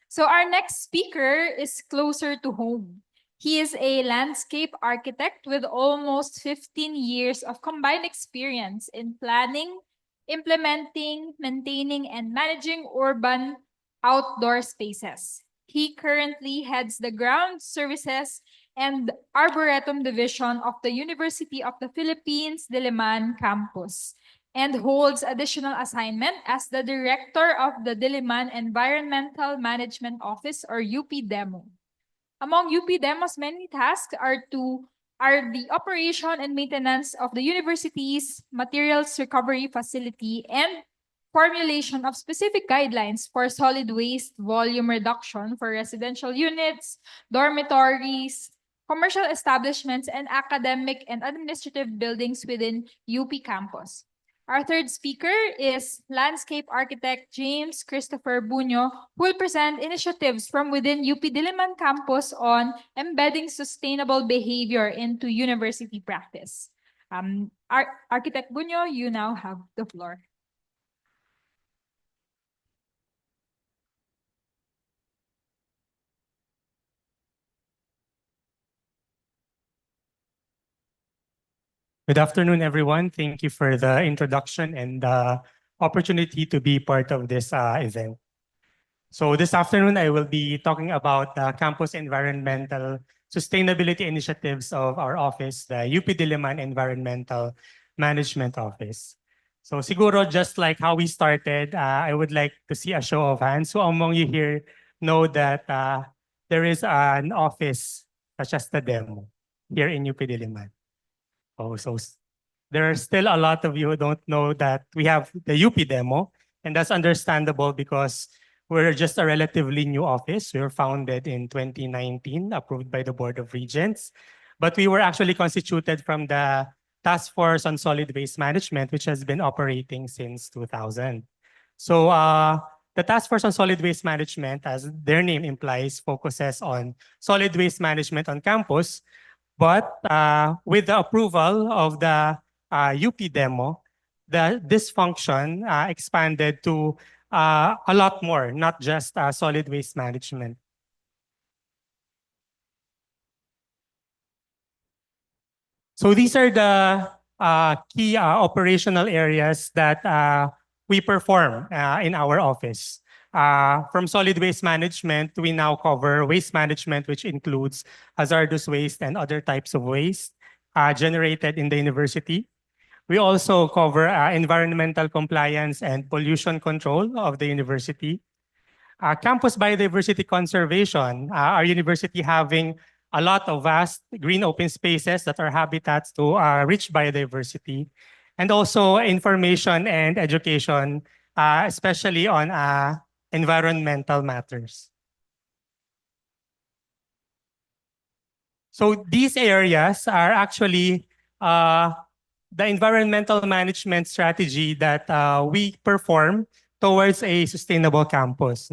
So our next speaker is closer to home. He is a landscape architect with almost 15 years of combined experience in planning, implementing, maintaining, and managing urban outdoor spaces. He currently heads the Ground Services and Arboretum Division of the University of the Philippines Diliman Campus and holds additional assignment as the Director of the Diliman Environmental Management Office, or UP Demo. Among UP Demo's many tasks are the operation and maintenance of the university's materials recovery facility and formulation of specific guidelines for solid waste volume reduction for residential units, dormitories, commercial establishments, and academic and administrative buildings within UP campus. Our third speaker is landscape architect James Christopher Bunyo, who will present initiatives from within UP Diliman campus on embedding sustainable behavior into university practice. Architect Bunyo, you now have the floor. Good afternoon, everyone. Thank you for the introduction and the opportunity to be part of this event. So this afternoon, I will be talking about the campus environmental sustainability initiatives of our office, the UP Diliman Environmental Management Office. So siguro just like how we started, I would like to see a show of hands. Who among you here know that there is an office such as the demo here in UP Diliman? Oh, so there are still a lot of you who don't know that we have the UP demo, and that's understandable because we're just a relatively new office. We were founded in 2019, approved by the Board of Regents, but we were actually constituted from the Task Force on Solid Waste Management, which has been operating since 2000. So the Task Force on Solid Waste Management, as their name implies, focuses on solid waste management on campus. But with the approval of the UP demo, this function expanded to a lot more, not just solid waste management. So these are the key operational areas that we perform in our office. From solid waste management, we now cover waste management, which includes hazardous waste and other types of waste generated in the university. We also cover environmental compliance and pollution control of the university. Campus biodiversity conservation, our university having a lot of vast green open spaces that are habitats to rich biodiversity, and also information and education, especially on environmental matters. So these areas are actually the environmental management strategy that we perform towards a sustainable campus.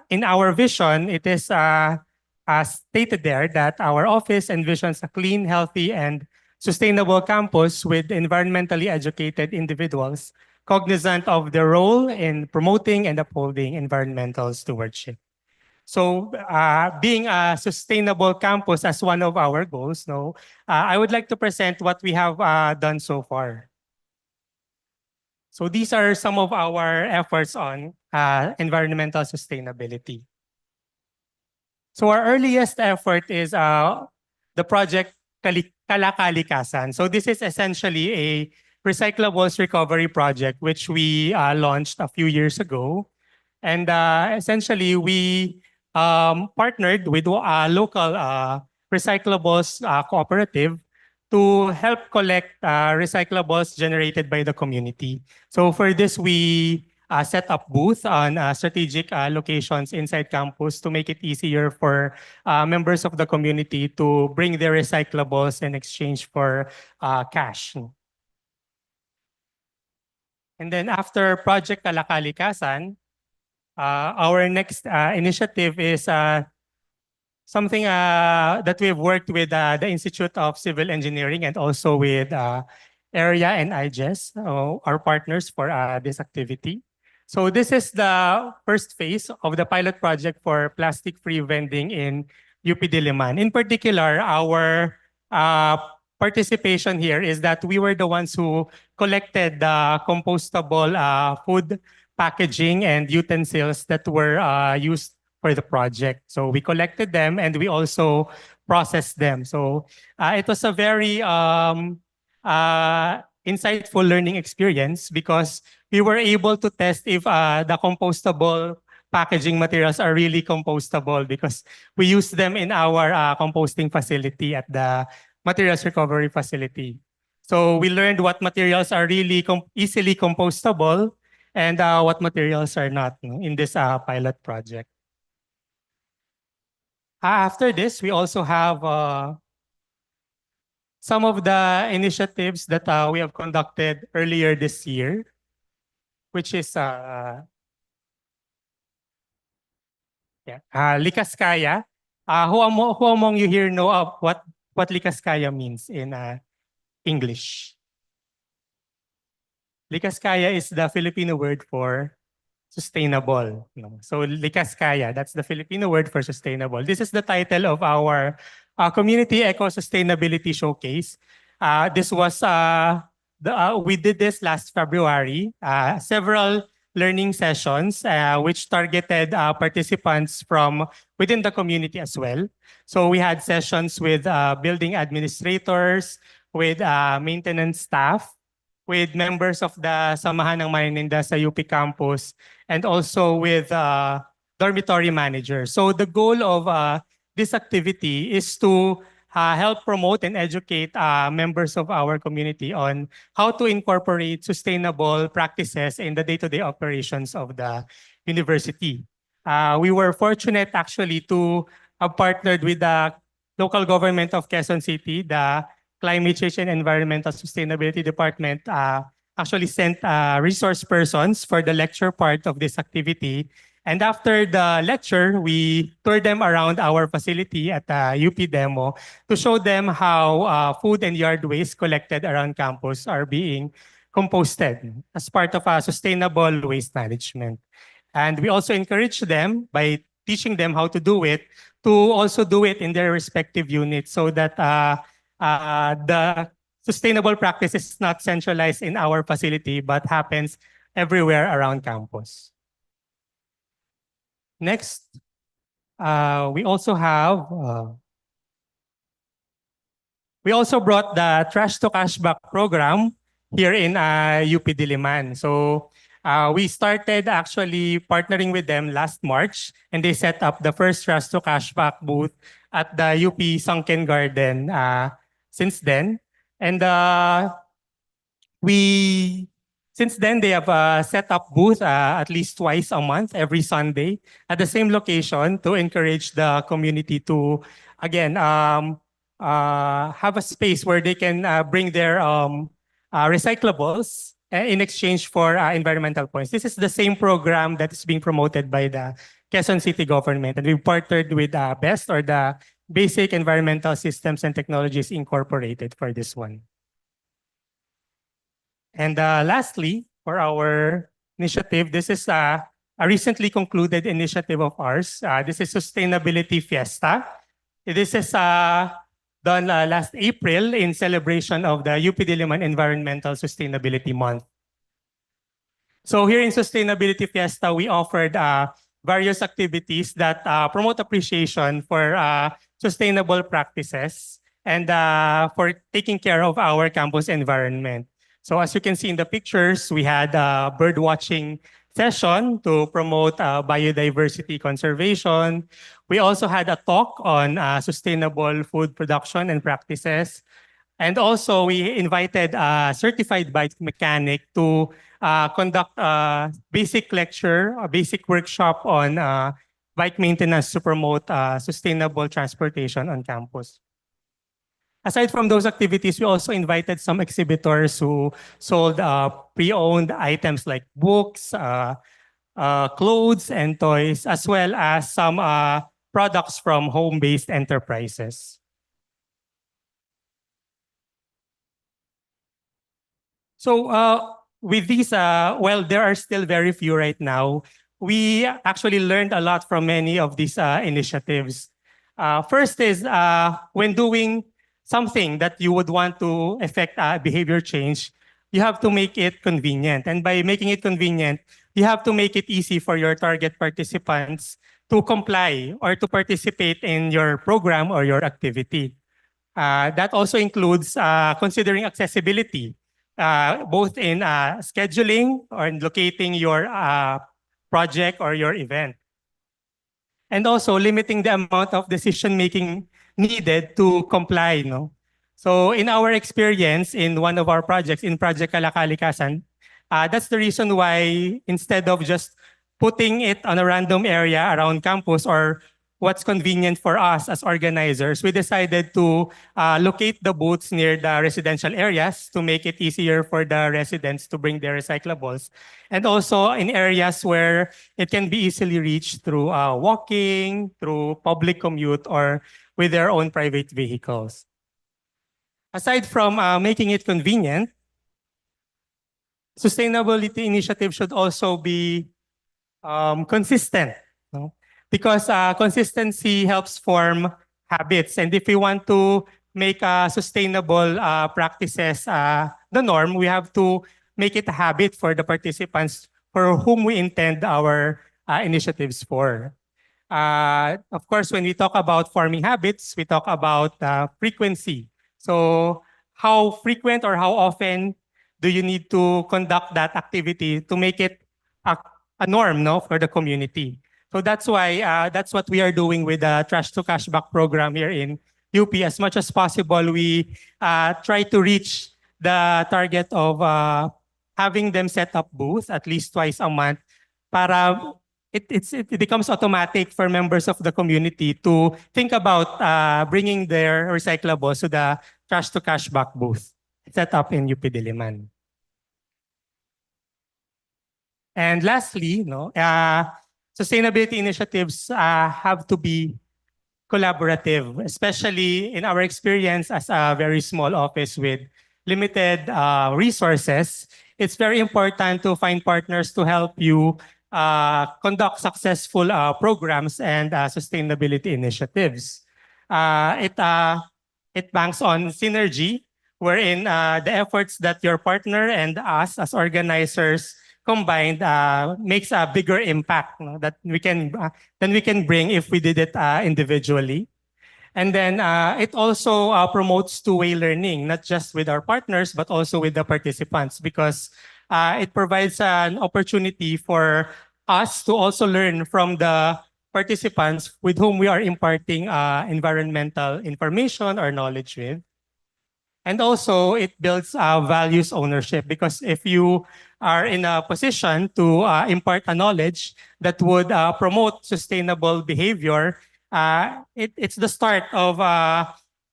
In our vision, it is stated there that our office envisions a clean, healthy, and sustainable campus with environmentally educated individuals cognizant of their role in promoting and upholding environmental stewardship. So being a sustainable campus as one of our goals, I would like to present what we have done so far. So these are some of our efforts on environmental sustainability. So our earliest effort is the project Kalakalikasan. So this is essentially a recyclables recovery project which we launched a few years ago. And essentially, we partnered with a local recyclables cooperative to help collect recyclables generated by the community. So for this, we set up booths on strategic locations inside campus to make it easier for members of the community to bring their recyclables in exchange for cash. And then after Project Kalakalikasan, our next initiative is something that we've worked with the Institute of Civil Engineering and also with AREA and IGES, our partners for this activity. So this is the first phase of the pilot project for plastic-free vending in UP Diliman. In particular, our participation here is that we were the ones who collected the compostable food packaging and utensils that were used for the project. So we collected them and we also processed them. So it was a very insightful learning experience because we were able to test if the compostable packaging materials are really compostable because we use them in our composting facility at the materials recovery facility. So we learned what materials are really easily compostable and what materials are not in this pilot project. After this, we also have some of the initiatives that we have conducted earlier this year, which is Likaskaya. Who among you here know of what Likaskaya means in English? Likaskaya is the Filipino word for sustainable. So Likaskaya, that's the Filipino word for sustainable. This is the title of our Community Eco-Sustainability Showcase. This was, we did this last February. Several learning sessions, which targeted participants from within the community as well. So we had sessions with building administrators, with maintenance staff, with members of the Samahan ng Maninda sa UP campus, and also with dormitory managers. So the goal of this activity is to help promote and educate members of our community on how to incorporate sustainable practices in the day-to-day operations of the university. We were fortunate actually to have partnered with the local government of Quezon City. The Climate Change and Environmental Sustainability Department actually sent resource persons for the lecture part of this activity. And after the lecture, we toured them around our facility at UP Demo to show them how food and yard waste collected around campus are being composted as part of sustainable waste management. And we also encourage them by teaching them how to do it, to also do it in their respective units so that the sustainable practice is not centralized in our facility but happens everywhere around campus. Next, we also brought the Trash to Cashback program here in UP Diliman. So we started actually partnering with them last March, and they set up the first Trash to Cashback booth at the UP Sunken Garden since then. And since then, they have set up booth at least twice a month, every Sunday, at the same location to encourage the community to, again, have a space where they can bring their recyclables in exchange for environmental points. This is the same program that is being promoted by the Quezon City government, and we've partnered with BEST, or the Basic Environmental Systems and Technologies Incorporated, for this one. And lastly, for our initiative, this is a recently concluded initiative of ours. This is Sustainability Fiesta. This is done last April in celebration of the UP Diliman Environmental Sustainability Month. So here in Sustainability Fiesta, we offered various activities that promote appreciation for sustainable practices and for taking care of our campus environment. So as you can see in the pictures, we had a bird watching session to promote biodiversity conservation. We also had a talk on sustainable food production and practices. And also we invited a certified bike mechanic to conduct a basic lecture, a basic workshop on bike maintenance to promote sustainable transportation on campus. Aside from those activities, we also invited some exhibitors who sold pre-owned items like books, clothes, and toys, as well as some products from home-based enterprises. So with these, well, there are still very few right now. We actually learned a lot from many of these initiatives. First is when doing something that you would want to affect behavior change, you have to make it convenient. And by making it convenient, you have to make it easy for your target participants to comply or to participate in your program or your activity. That also includes considering accessibility, both in scheduling or in locating your project or your event. And also limiting the amount of decision-making needed to comply. No? So in our experience in one of our projects, in Project Kalakalikassan, that's the reason why instead of just putting it on a random area around campus or what's convenient for us as organizers, we decided to locate the booths near the residential areas to make it easier for the residents to bring their recyclables. And also in areas where it can be easily reached through walking, through public commute, or with their own private vehicles. Aside from making it convenient, sustainability initiatives should also be consistent. No? Because consistency helps form habits. And if we want to make sustainable practices the norm, we have to make it a habit for the participants for whom we intend our initiatives for. Of course, when we talk about forming habits, we talk about frequency. So how frequent or how often do you need to conduct that activity to make it a, a norm, no, for the community? So that's why that's what we are doing with the Trash to Cashback program here in UP. As much as possible, we try to reach the target of having them set up booths at least twice a month para it becomes automatic for members of the community to think about bringing their recyclables to the Trash to Cashback booth set up in UP Diliman. And lastly, no, sustainability initiatives have to be collaborative, especially in our experience as a very small office with limited resources. It's very important to find partners to help you conduct successful programs and sustainability initiatives. It banks on synergy, wherein the efforts that your partner and us as organizers combined makes a bigger impact, no, that we can than we can bring if we did it individually. And then it also promotes two-way learning, not just with our partners, but also with the participants, because it provides an opportunity for us to also learn from the participants with whom we are imparting environmental information or knowledge with. And also, it builds values ownership, because if you are in a position to impart a knowledge that would promote sustainable behavior, it's the start of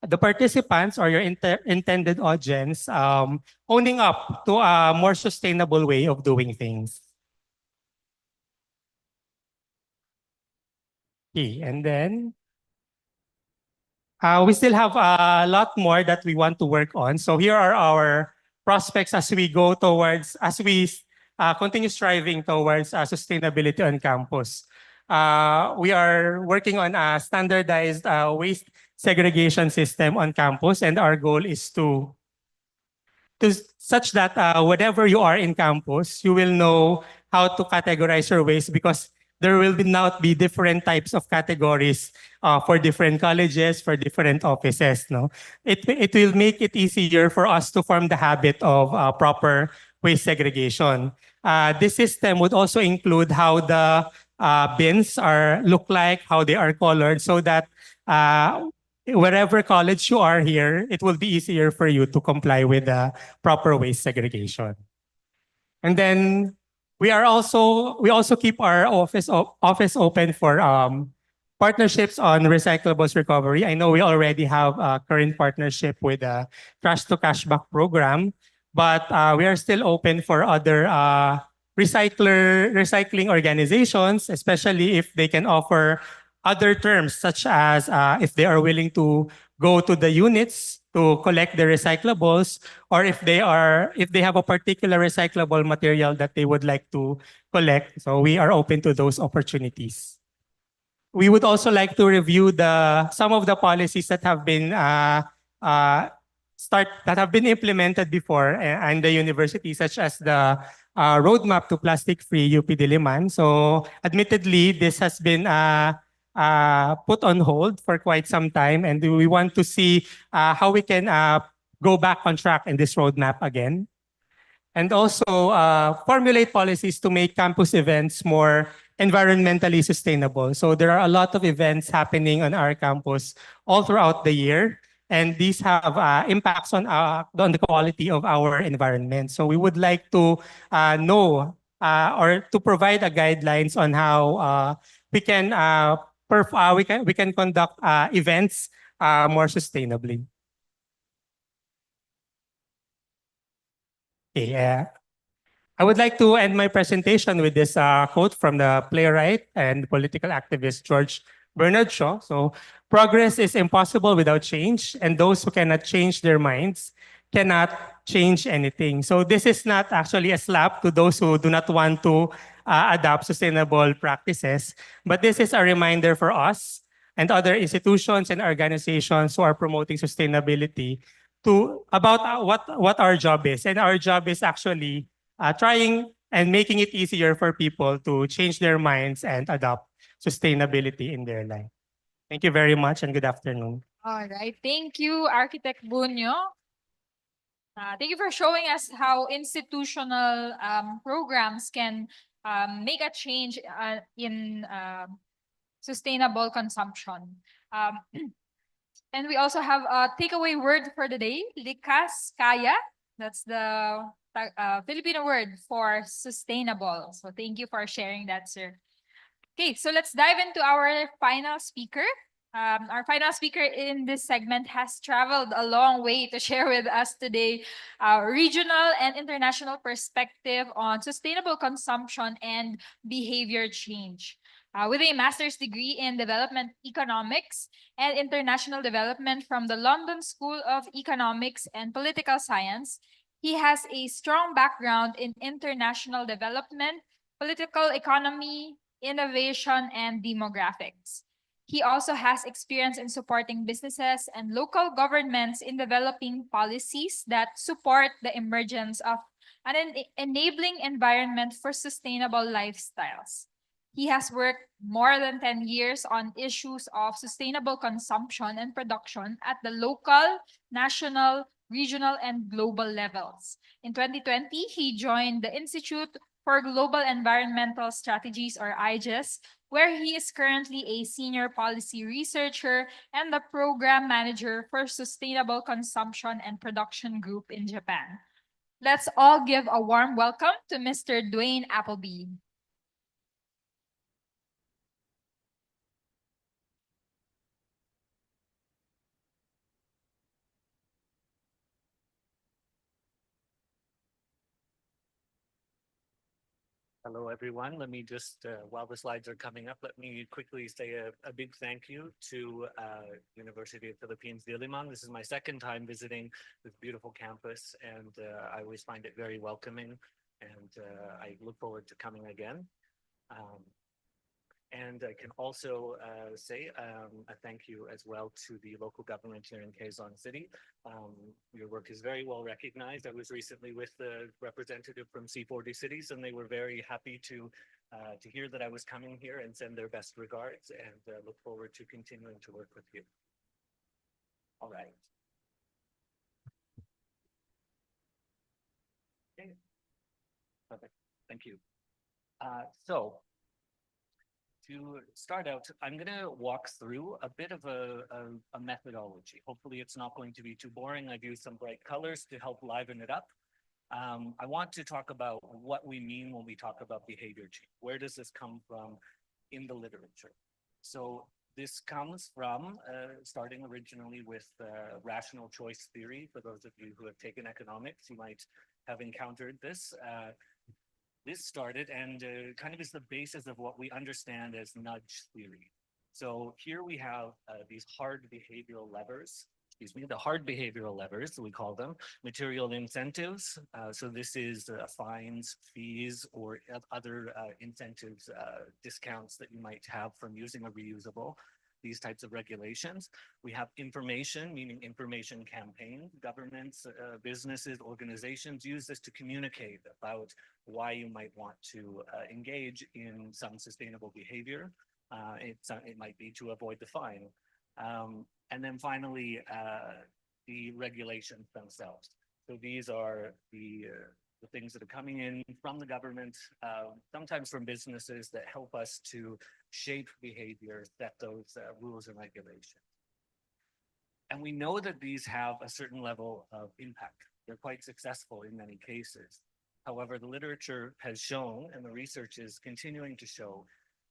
the participants or your intended audience owning up to a more sustainable way of doing things. Okay, and then we still have a lot more that we want to work on. So here are our prospects as we go towards, as we continue striving towards sustainability on campus. We are working on a standardized waste segregation system on campus, and our goal is to such that whenever you are in campus, you will know how to categorize your waste, because there will not be different types of categories for different colleges, for different offices. No, it will make it easier for us to form the habit of proper waste segregation. This system would also include how the bins look like, how they are colored, so that wherever college you are here, it will be easier for you to comply with the proper waste segregation. And then we also keep our office open for partnerships on recyclables recovery. I know we already have a current partnership with the Trash to Cashback program, but we are still open for other recycling organizations, especially if they can offer other terms, such as if they are willing to go to the units to collect the recyclables, or if they have a particular recyclable material that they would like to collect. So we are open to those opportunities. We would also like to review some of the policies that have been implemented before and the university, such as the roadmap to plastic-free UP Diliman. So admittedly, this has been put on hold for quite some time, and we want to see how we can go back on track in this roadmap again. And also formulate policies to make campus events more environmentally sustainable. So there are a lot of events happening on our campus all throughout the year, and these have impacts on the quality of our environment. So we would like to know or to provide guidelines on how we can conduct events more sustainably. Okay, I would like to end my presentation with this quote from the playwright and political activist George Bernard Shaw. So, progress is impossible without change, and those who cannot change their minds cannot change anything. So this is not actually a slap to those who do not want to adopt sustainable practices, but this is a reminder for us and other institutions and organizations who are promoting sustainability about what our job is. And our job is actually trying and making it easier for people to change their minds and adopt sustainability in their life. Thank you very much and good afternoon. All right. Thank you, Architect Bunyo. Thank you for showing us how institutional programs can make a change in sustainable consumption. Um, and we also have a takeaway word for the day, likas kaya. That's the Filipino word for sustainable. So thank you for sharing that, sir. Okay, so let's dive into our final speaker. Our final speaker in this segment has traveled a long way to share with us today regional and international perspective on sustainable consumption and behavior change. With a master's degree in development economics and international development from the London School of Economics and Political Science, he has a strong background in international development, political economy, innovation, and demographics. He also has experience in supporting businesses and local governments in developing policies that support the emergence of an enabling environment for sustainable lifestyles. He has worked more than 10 years on issues of sustainable consumption and production at the local, national, regional, and global levels. In 2020, he joined the Institute for Global Environmental Strategies, or IGES, where he is currently a senior policy researcher and the program manager for Sustainable Consumption and Production Group in Japan. Let's all give a warm welcome to Mr. Dwayne Appleby. Hello, everyone. Let me just, while the slides are coming up, let me quickly say a big thank you to University of Philippines Diliman. This is my second time visiting this beautiful campus, and I always find it very welcoming, and I look forward to coming again. And I can also say a thank you as well to the local government here in Quezon City. Your work is very well recognized. I was recently with the representative from C40 Cities, and they were very happy to hear that I was coming here and send their best regards, and look forward to continuing to work with you. All right. Okay. Perfect. Thank you. So to start out, I'm going to walk through a bit of a methodology. Hopefully it's not going to be too boring. I've used some bright colors to help liven it up. I want to talk about what we mean when we talk about behavior change. Where does this come from in the literature? So this comes from starting originally with rational choice theory. For those of you who have taken economics, you might have encountered this. This started and kind of is the basis of what we understand as nudge theory. So here we have these hard behavioral levers, the hard behavioral levers, we call them, material incentives. So this is fines, fees, or other incentives, discounts that you might have from using a reusable. These types of regulations. We have information, meaning information campaign. Governments, businesses, organizations use this to communicate about why you might want to engage in some sustainable behavior. It might be to avoid the fine. And then finally, the regulations themselves. So these are the things that are coming in from the government, sometimes from businesses that help us to shape behavior, set those rules and regulations. And we know that these have a certain level of impact. They're quite successful in many cases. However, the literature has shown, and the research is continuing to show,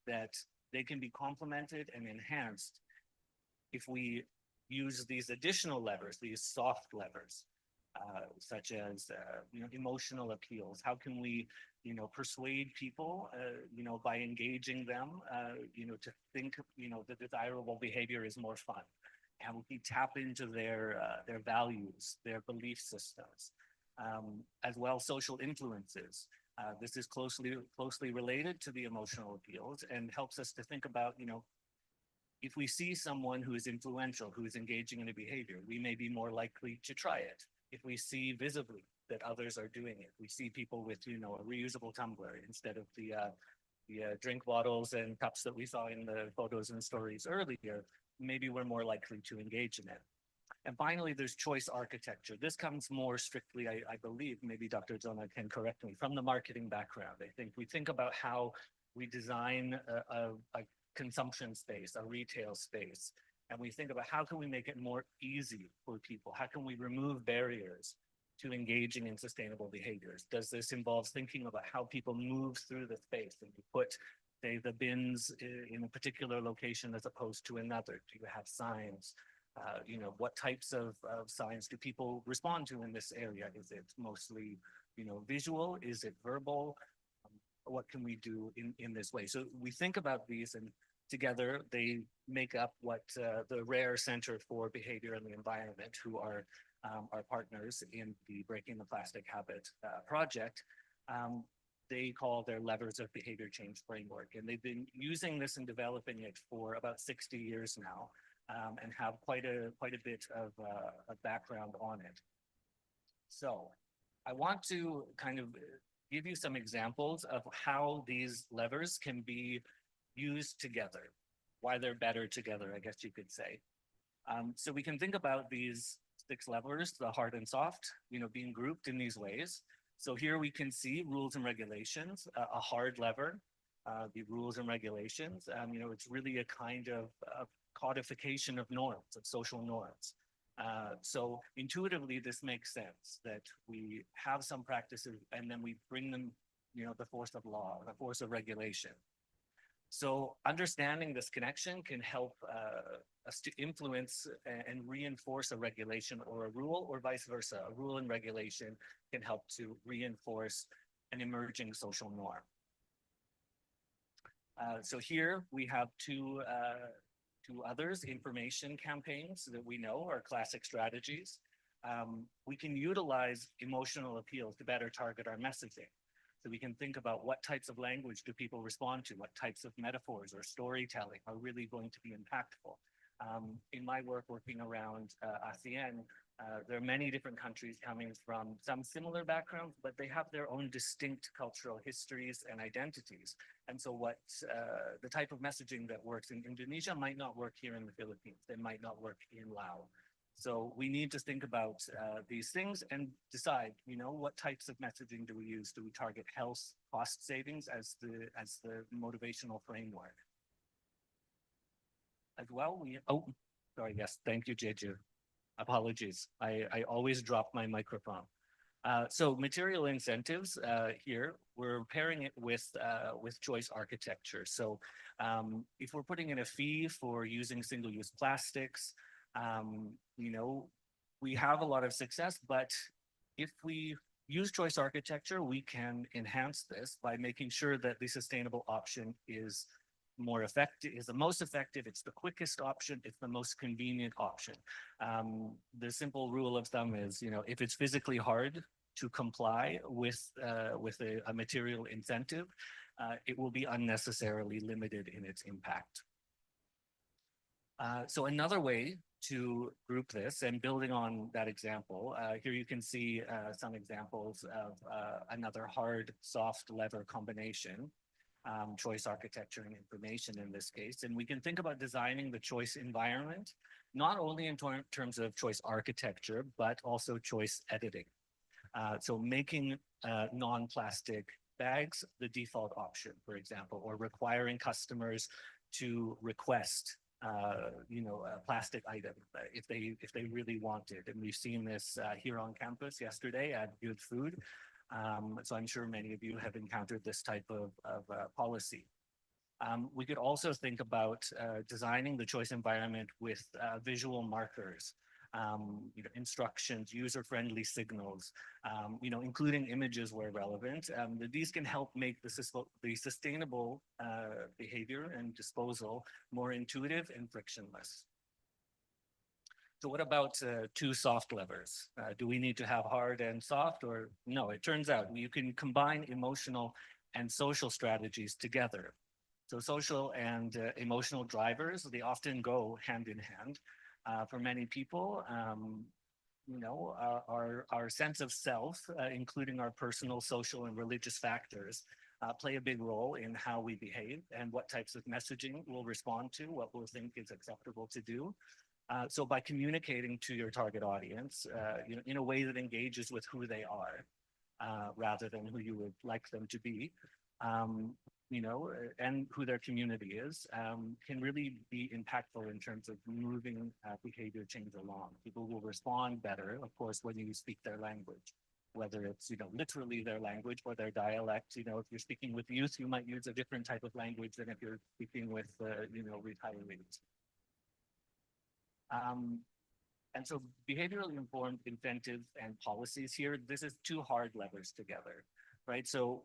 that they can be complemented and enhanced if we use these additional levers, these soft levers. Such as emotional appeals. How can we persuade people by engaging them to think the desirable behavior is more fun? How we tap into their values, their belief systems, as well social influences. This is closely related to the emotional appeals and helps us to think about if we see someone who is influential, who is engaging in a behavior, we may be more likely to try it. If we see visibly that others are doing it. We see people with, you know, a reusable tumbler instead of the drink bottles and cups that we saw in the photos and stories earlier. Maybe we're more likely to engage in it. And finally, there's choice architecture. This comes more strictly, I believe, maybe Dr. Zona can correct me, from the marketing background. I think we think about how we design a consumption space, a retail space, and we think about how can we make it more easy for people? How can we remove barriers to engaging in sustainable behaviors? Does this involve thinking about how people move through the space and you put, say, the bins in a particular location as opposed to another? Do you have signs? You know, what types of signs do people respond to in this area? Is it mostly, you know, visual? Is it verbal? What can we do in this way? So we think about these, and together they make up what the RARE Center for Behavior and the Environment, who are our partners in the Breaking the Plastic Habit project, they call their levers of behavior change framework. And they've been using this and developing it for about 60 years now. And have quite a bit of a background on it. So I want to kind of give you some examples of how these levers can be used together, why they're better together, I guess you could say. So we can think about these 6 levers, the hard and soft, you know, being grouped in these ways. So here we can see rules and regulations, a hard lever, the rules and regulations. You know, it's really a kind of codification of norms, of social norms. So intuitively, this makes sense that we have some practices and then we bring them, you know, the force of law, the force of regulation. So understanding this connection can help us to influence and reinforce a regulation or a rule, or vice versa. A rule and regulation can help to reinforce an emerging social norm. So here we have two others, information campaigns that we know are classic strategies. We can utilize emotional appeals to better target our messaging. So we can think about what types of language do people respond to, what types of metaphors or storytelling are really going to be impactful. In my work working around ASEAN, there are many different countries coming from some similar backgrounds, but they have their own distinct cultural histories and identities. And so what the type of messaging that works in Indonesia might not work here in the Philippines. They might not work in Laos. So we need to think about these things and decide, you know, what types of messaging do we use? Do we target health, cost savings as the motivational framework? As well, sorry, yes, thank you, Jeju. Apologies, I always drop my microphone. So material incentives here, we're pairing it with choice architecture. So if we're putting in a fee for using single-use plastics, you know, we have a lot of success, but if we use choice architecture, we can enhance this by making sure that the sustainable option is more effective, is the most effective, it's the quickest option, it's the most convenient option. The simple rule of thumb is, you know, if it's physically hard to comply with a material incentive, it will be unnecessarily limited in its impact. So another way to group this, and building on that example, here you can see some examples of another hard-soft lever combination. Choice architecture and information in this case. And we can think about designing the choice environment, not only in terms of choice architecture, but also choice editing. So making non-plastic bags the default option, for example, or requiring customers to request you know, a plastic item if they really want it. And we've seen this here on campus yesterday at Good Food. So I'm sure many of you have encountered this type of policy. We could also think about designing the choice environment with visual markers, you know, instructions, user-friendly signals, you know, including images where relevant. These can help make the sustainable behavior and disposal more intuitive and frictionless. So what about 2 soft levers? Do we need to have hard and soft, or no? It turns out you can combine emotional and social strategies together. So social and emotional drivers, they often go hand in hand. For many people, our sense of self, including our personal, social, and religious factors, play a big role in how we behave and what types of messaging we'll respond to, what we'll think is acceptable to do. So by communicating to your target audience, in a way that engages with who they are, rather than who you would like them to be, and who their community is, can really be impactful in terms of moving behavior change along. People will respond better, of course, when you speak their language, whether it's, literally their language or their dialect. If you're speaking with youth, you might use a different type of language than if you're speaking with, retirees. And so behaviorally informed incentives and policies here, this is two hard levers together, right? So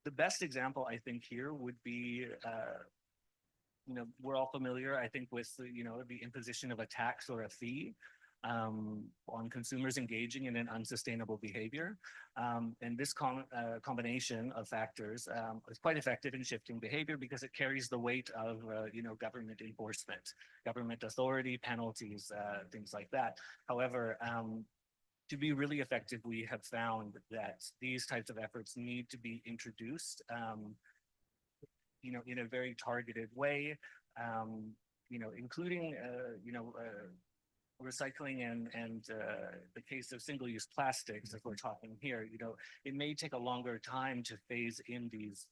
the best example I think here would be, we're all familiar, I think, with the imposition of a tax or a fee on consumers engaging in an unsustainable behavior. And this combination of factors is quite effective in shifting behavior because it carries the weight of government enforcement, government authority, penalties, things like that. However, to be really effective, we have found that these types of efforts need to be introduced, in a very targeted way, including, recycling and the case of single-use plastics, if we're talking here, it may take a longer time to phase in these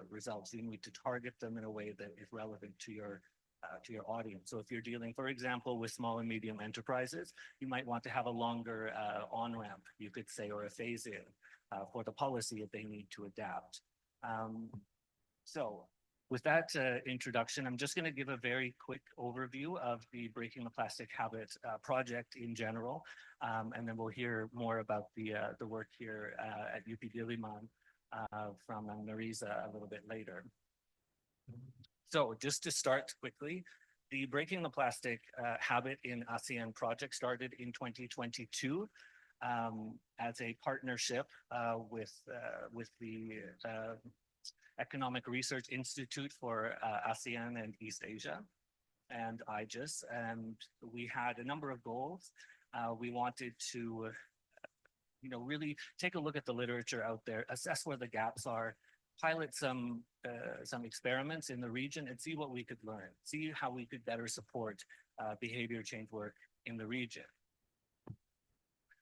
results. You need to target them in a way that is relevant to your audience. So if you're dealing, for example, with small and medium enterprises, you might want to have a longer on-ramp, you could say, or a phase-in for the policy if they need to adapt. So with that introduction, I'm just going to give a very quick overview of the Breaking the Plastic Habit project in general, and then we'll hear more about the work here at UP Diliman from Marisa a little bit later. So just to start quickly, the Breaking the Plastic Habit in ASEAN project started in 2022 as a partnership with the Economic Research Institute for ASEAN and East Asia and IGES. And we had a number of goals. We wanted to really take a look at the literature out there, assess where the gaps are, pilot some experiments in the region and see what we could learn, see how we could better support behavior change work in the region.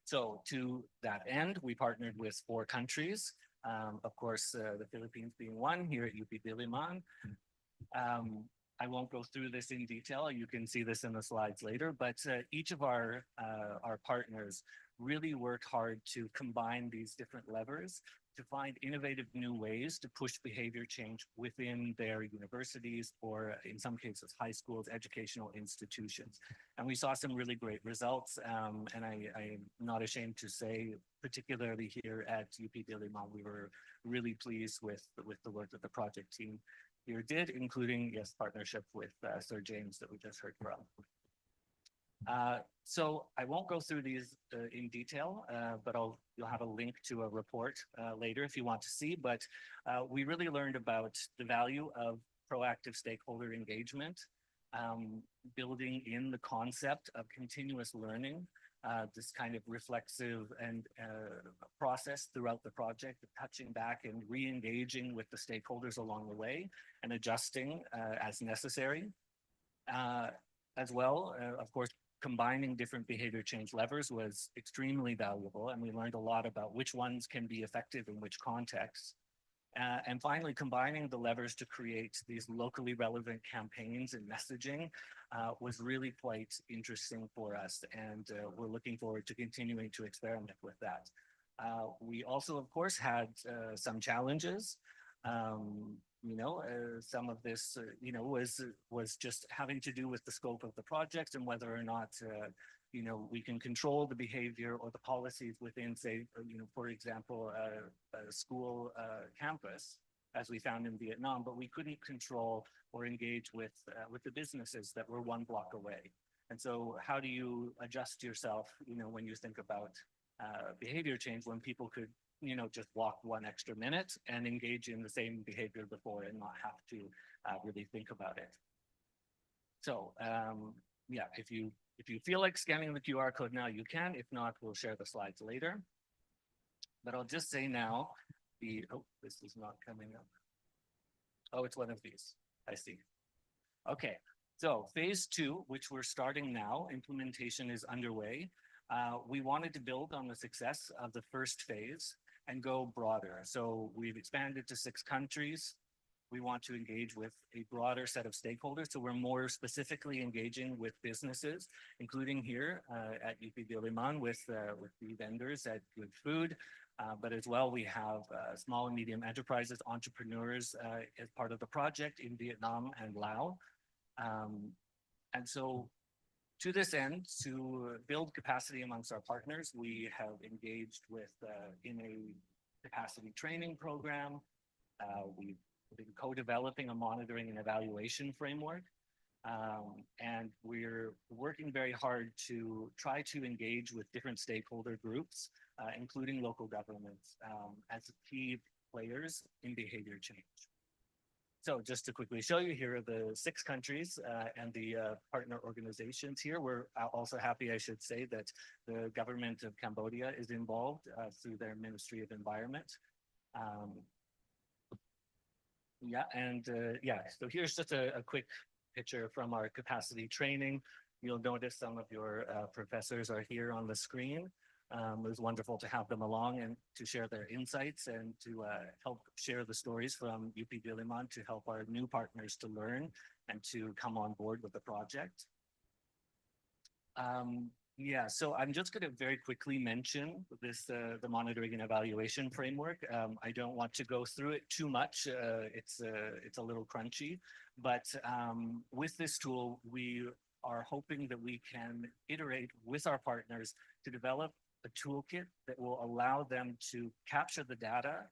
So to that end, we partnered with 4 countries. Of course, the Philippines being one here at UP Diliman. I won't go through this in detail. You can see this in the slides later, but each of our partners really worked hard to combine these different levers to find innovative new ways to push behavior change within their universities or, in some cases, high schools, educational institutions. And we saw some really great results. And I'm not ashamed to say, particularly here at UP Diliman, we were really pleased with the work that the project team here did, including, yes, partnership with Sir James that we just heard from. So I won't go through these in detail, but you'll have a link to a report later if you want to see. But we really learned about the value of proactive stakeholder engagement, building in the concept of continuous learning, this kind of reflexive and process throughout the project, touching back and re-engaging with the stakeholders along the way and adjusting as necessary. As well, of course, combining different behavior change levers was extremely valuable, and we learned a lot about which ones can be effective in which contexts. And finally, combining the levers to create these locally relevant campaigns and messaging was really quite interesting for us, and we're looking forward to continuing to experiment with that. We also, of course, had some challenges. Some of this, was just having to do with the scope of the project and whether or not, we can control the behavior or the policies within, say, for example, a school campus, as we found in Vietnam, but we couldn't control or engage with the businesses that were 1 block away. And so how do you adjust yourself, when you think about behavior change, when people could just walk 1 extra minute and engage in the same behavior before and not have to really think about it. So, yeah, if you If you feel like scanning the QR code now, you can. If not, we'll share the slides later. But I'll just say now, this is not coming up. Oh, it's one of these. I see. Okay, so phase 2, which we're starting now, implementation is underway. We wanted to build on the success of the first phase and go broader. So we've expanded to 6 countries. We want to engage with a broader set of stakeholders. So we're more specifically engaging with businesses, including here at UP Diliman with the vendors at Good Food. But as well, we have small and medium enterprises, entrepreneurs as part of the project in Vietnam and Laos. And so to this end, to build capacity amongst our partners, we have engaged with in a capacity training program. We've been co-developing a monitoring and evaluation framework. And we're working very hard to try to engage with different stakeholder groups, including local governments, as key players in behavior change. So just to quickly show you, here are the 6 countries and the partner organizations here. We're also happy, I should say, that the government of Cambodia is involved through their Ministry of Environment. So here's just a quick picture from our capacity training. You'll notice some of your professors are here on the screen. It was wonderful to have them along and to share their insights and to help share the stories from UP Diliman to help our new partners to learn and to come on board with the project. So I'm just going to very quickly mention this, the monitoring and evaluation framework. I don't want to go through it too much. It's a little crunchy, but with this tool, we are hoping that we can iterate with our partners to develop a toolkit that will allow them to capture the data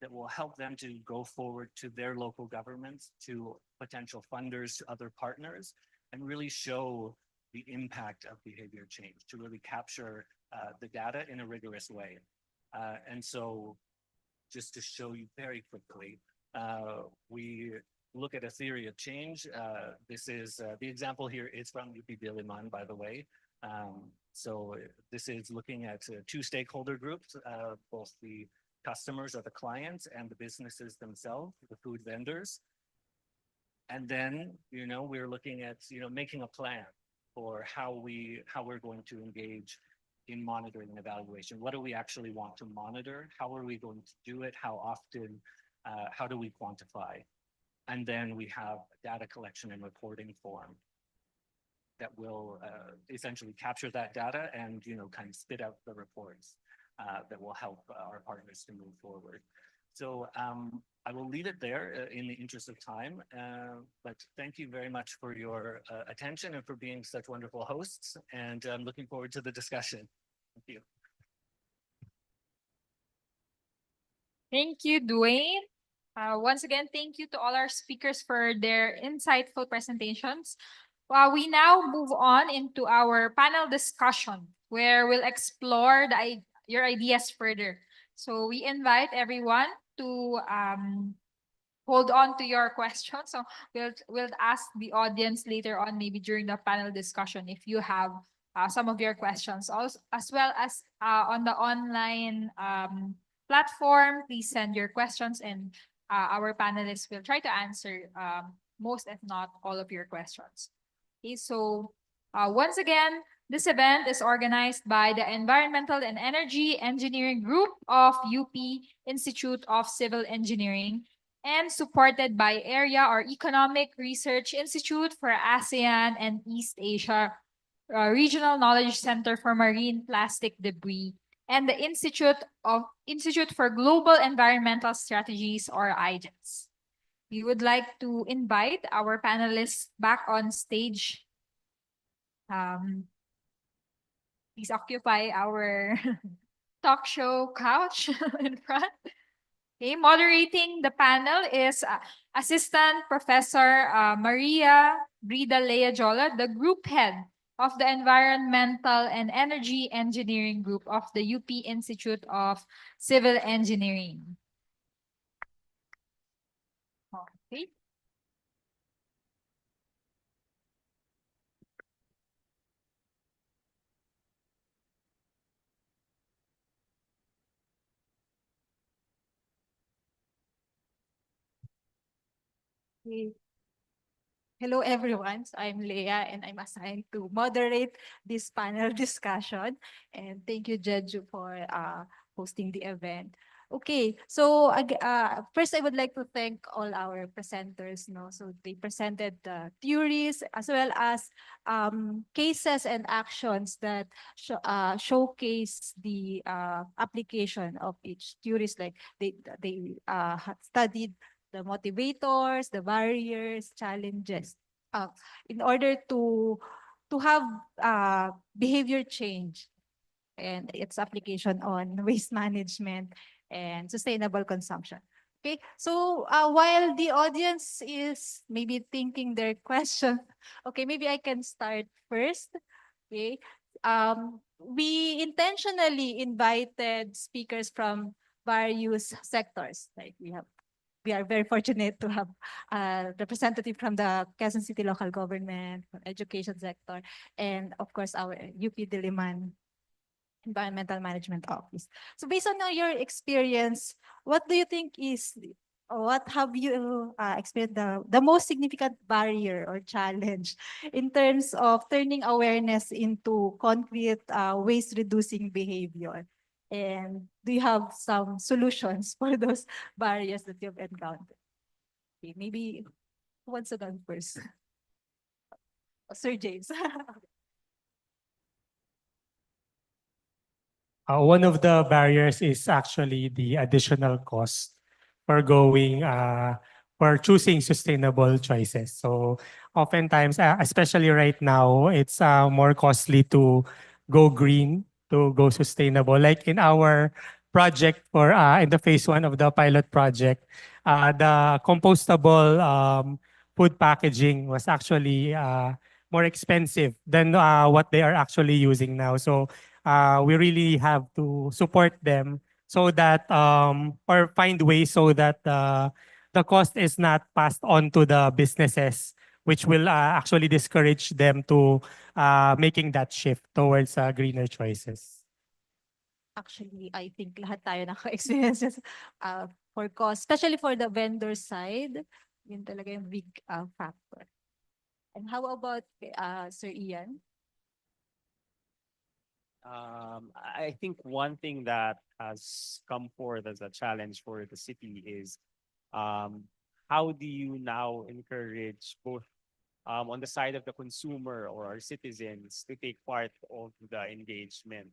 that will help them to go forward to their local governments, to potential funders, to other partners, and really show the impact of behavior change, to really capture the data in a rigorous way. And so just to show you very quickly, we look at a theory of change. This is, the example here is from UP Diliman, by the way. So this is looking at 2 stakeholder groups, both the customers or the clients and the businesses themselves, the food vendors. And then, we're looking at, making a plan for how we're going to engage in monitoring and evaluation. What do we actually want to monitor? How are we going to do it? How often? How do we quantify? And then we have a data collection and reporting form that will essentially capture that data and kind of spit out the reports that will help our partners to move forward. So I will leave it there in the interest of time, but thank you very much for your attention and for being such wonderful hosts, and I'm looking forward to the discussion. Thank you. Thank you, Dwayne. Once again, thank you to all our speakers for their insightful presentations. We now move on into our panel discussion, where we'll explore your ideas further. So we invite everyone to hold on to your questions. So we'll ask the audience later on, maybe during the panel discussion, if you have some of your questions. Also, as well as on the online platform, please send your questions, and our panelists will try to answer most, if not all, of your questions. Okay, so once again, this event is organized by the Environmental and Energy Engineering Group of UP Institute of Civil Engineering and supported by Area or Economic Research Institute for ASEAN and East Asia, Regional Knowledge Center for Marine Plastic Debris, and the Institute for Global Environmental Strategies, or IGES. We would like to invite our panelists back on stage. Please occupy our talk show couch in front. Okay, moderating the panel is Assistant Professor Maria Brida Leajola, the Group Head of the Environmental and Energy Engineering Group of the UP Institute of Civil Engineering. Okay. Okay. Hello, everyone. So I'm Leah, and I'm assigned to moderate this panel discussion. And thank you, Jeju, for hosting the event. Okay, so first I would like to thank all our presenters. No, so they presented the theories as well as cases and actions that showcase the application of each theories. Like they studied the motivators, the barriers, challenges, uh, in order to have behavior change and its application on waste management and sustainable consumption. Okay, so while the audience is maybe thinking their question, okay, maybe I can start first. Okay, we intentionally invited speakers from various sectors. Like we are very fortunate to have a representative from the Quezon City local government, from education sector, and of course our UP Diliman Environmental Management Office. So based on your experience, what do you think is, or what have you experienced the most significant barrier or challenge in terms of turning awareness into concrete waste reducing behavior? And do you have some solutions for those barriers that you've encountered? Okay, maybe who wants to go first? Sir James. One of the barriers is actually the additional cost for for choosing sustainable choices. So oftentimes, especially right now, it's more costly to go green, to go sustainable. Like in our project for in the phase 1 of the pilot project, the compostable food packaging was actually more expensive than what they are actually using now. So we really have to support them so that or find ways so that the cost is not passed on to the businesses, which will actually discourage them to making that shift towards greener choices. Actually, I think lahat tayo naka-experiences for cost, especially for the vendor side. Yun talaga yung big factor. And how about Sir Ian? I think one thing that has come forth as a challenge for the city is how do you now encourage both on the side of the consumer or our citizens to take part of the engagement?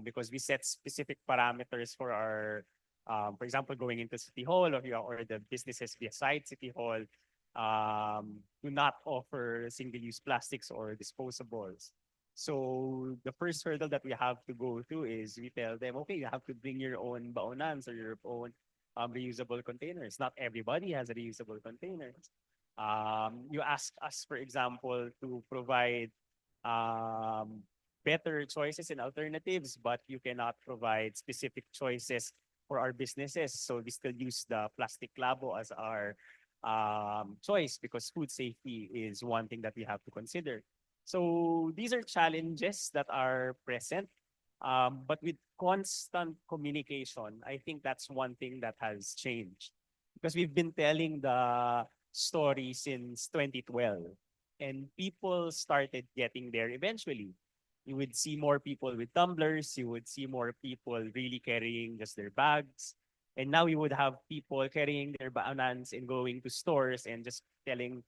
Because we set specific parameters for our, for example, going into City Hall or the businesses beside City Hall do not offer single-use plastics or disposables. So the first hurdle that we have to go through is we tell them, okay, you have to bring your own baonans or your own reusable containers. Not everybody has a reusable containers. You ask us, for example, to provide better choices and alternatives, but you cannot provide specific choices for our businesses. So we still use the plastic labo as our choice because food safety is one thing that we have to consider. So these are challenges that are present, but with constant communication, I think that's one thing that has changed because we've been telling the story since 2012 and people started getting there eventually. You would see more people with tumblers, you would see more people really carrying just their bags. And now you would have people carrying their bananas and going to stores and just telling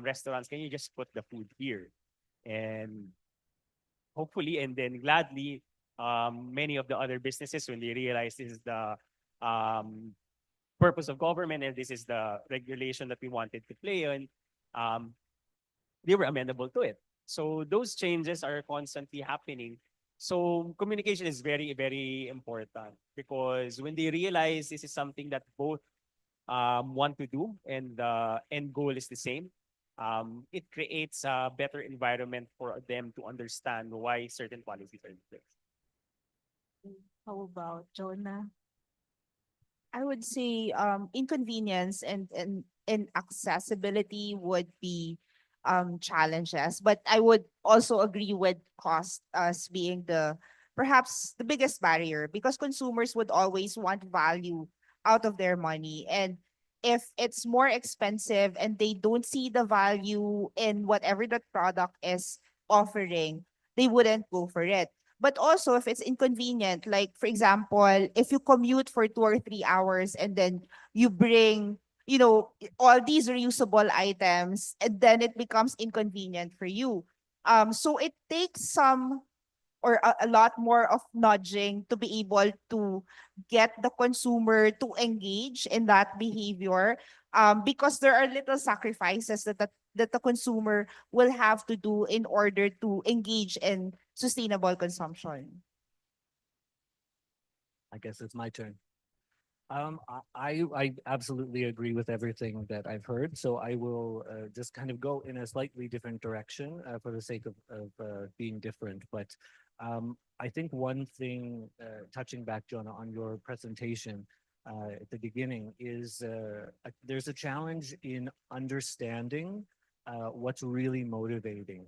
restaurants, can you just put the food here? And hopefully, and then gladly, many of the other businesses, when they realize this is the purpose of government and this is the regulation that we wanted to play on, they were amenable to it. So those changes are constantly happening. So communication is very, very important because when they realize this is something that both want to do and the end goal is the same, it creates a better environment for them to understand why certain policies are in place. How about Jonah? I would say inconvenience and accessibility would be challenges, but I would also agree with cost as being the perhaps the biggest barrier because consumers would always want value out of their money, and if it's more expensive and they don't see the value in whatever that product is offering, they wouldn't go for it. But also if it's inconvenient, like for example, if you commute for 2 or 3 hours and then you bring, all these reusable items, and then it becomes inconvenient for you. So it takes some or a lot more of nudging to be able to get the consumer to engage in that behavior, because there are little sacrifices that the consumer will have to do in order to engage in sustainable consumption. I guess it's my turn. I absolutely agree with everything that I've heard. So I will just kind of go in a slightly different direction for the sake of being different. But I think one thing, touching back, Jonah, on your presentation at the beginning, is there's a challenge in understanding what's really motivating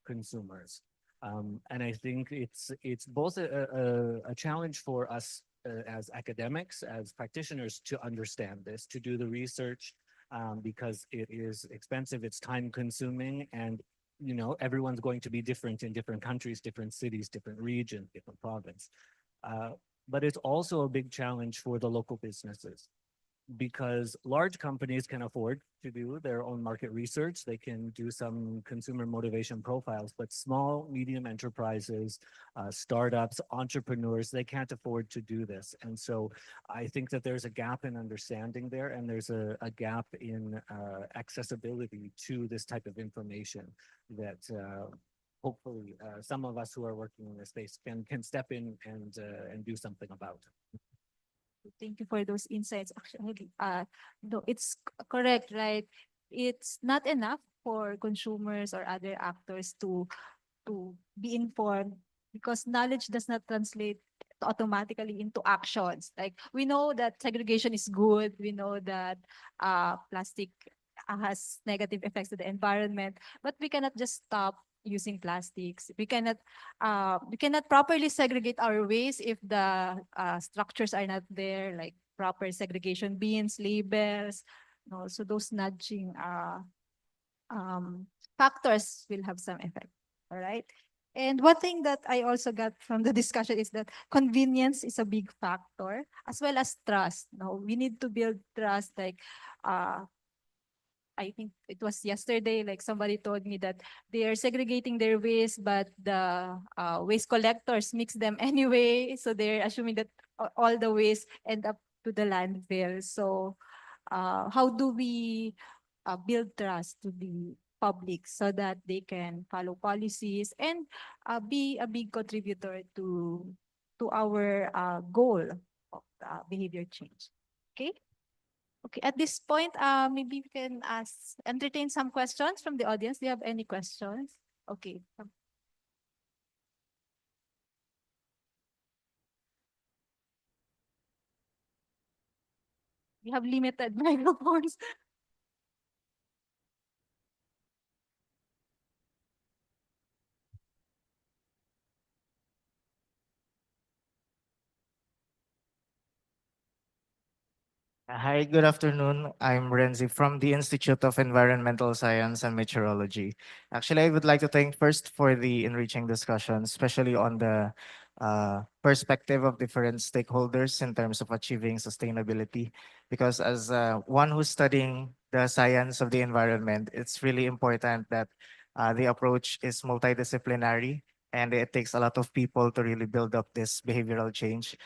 consumers. And I think it's both a challenge for us as academics, as practitioners, to understand this, to do the research, because it is expensive, it's time consuming, and everyone's going to be different in different countries, different cities, different regions, different province. But it's also a big challenge for the local businesses, because large companies can afford to do their own market research. They can do some consumer motivation profiles, but small, medium enterprises, startups, entrepreneurs, they can't afford to do this. And so I think that there's a gap in understanding there, and there's a gap in accessibility to this type of information that hopefully some of us who are working in this space can step in and do something about. Thank you for those insights. Actually, no, it's correct, right? It's not enough for consumers or other actors to be informed, because knowledge does not translate automatically into actions. Like, we know that segregation is good. We know that plastic has negative effects to the environment, but we cannot just stop using plastics. We cannot properly segregate our waste if the structures are not there, like proper segregation bins, labels. So those nudging factors will have some effect. All right. And one thing that I also got from the discussion is that convenience is a big factor, as well as trust. We need to build trust. Like, I think it was yesterday, like somebody told me that they are segregating their waste, but the waste collectors mix them anyway. So they're assuming that all the waste end up to the landfill. So how do we build trust to the public so that they can follow policies and be a big contributor to our goal of behavior change? Okay. Okay, at this point, maybe we can entertain some questions from the audience. Do you have any questions? Okay. We have limited microphones. Hi, good afternoon. I'm Renzi from the Institute of Environmental Science and Meteorology. Actually, I would like to thank first for the enriching discussion, especially on the perspective of different stakeholders in terms of achieving sustainability. Because as one who's studying the science of the environment, it's really important that the approach is multidisciplinary, and it takes a lot of people to really build up this behavioral change.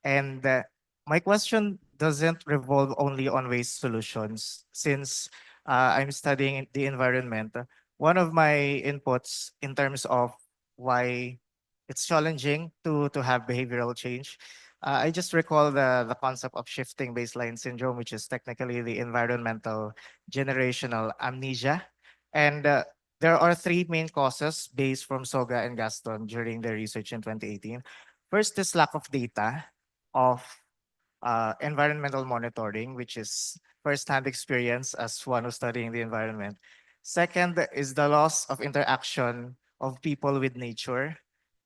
And my question doesn't revolve only on waste solutions. Since I'm studying the environment, one of my inputs in terms of why it's challenging to have behavioral change, I just recall the concept of shifting baseline syndrome, which is technically the environmental generational amnesia. And there are three main causes based from Soga and Gaston during their research in 2018. First is lack of data of environmental monitoring, which is firsthand experience as one who's studying the environment. Second is the loss of interaction of people with nature.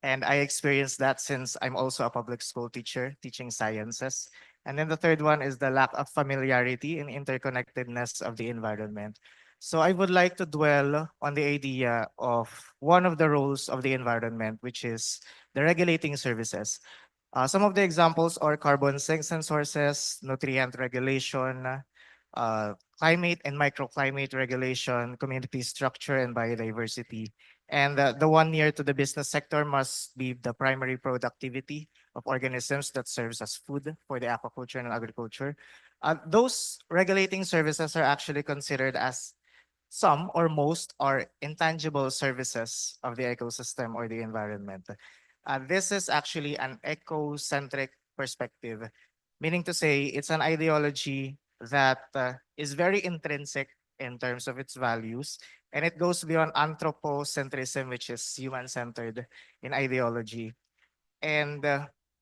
And I experienced that since I'm also a public school teacher teaching sciences. And then the third one is the lack of familiarity and interconnectedness of the environment. So I would like to dwell on the idea of one of the roles of the environment, which is the regulating services. Some of the examples are carbon sinks and sources, nutrient regulation, climate and microclimate regulation, community structure and biodiversity. And the one near to the business sector must be the primary productivity of organisms that serves as food for the aquaculture and agriculture. Those regulating services are actually considered as some or most are intangible services of the ecosystem or the environment. This is actually an eco-centric perspective, meaning to say it's an ideology that is very intrinsic in terms of its values, and it goes beyond anthropocentrism, which is human-centered in ideology. And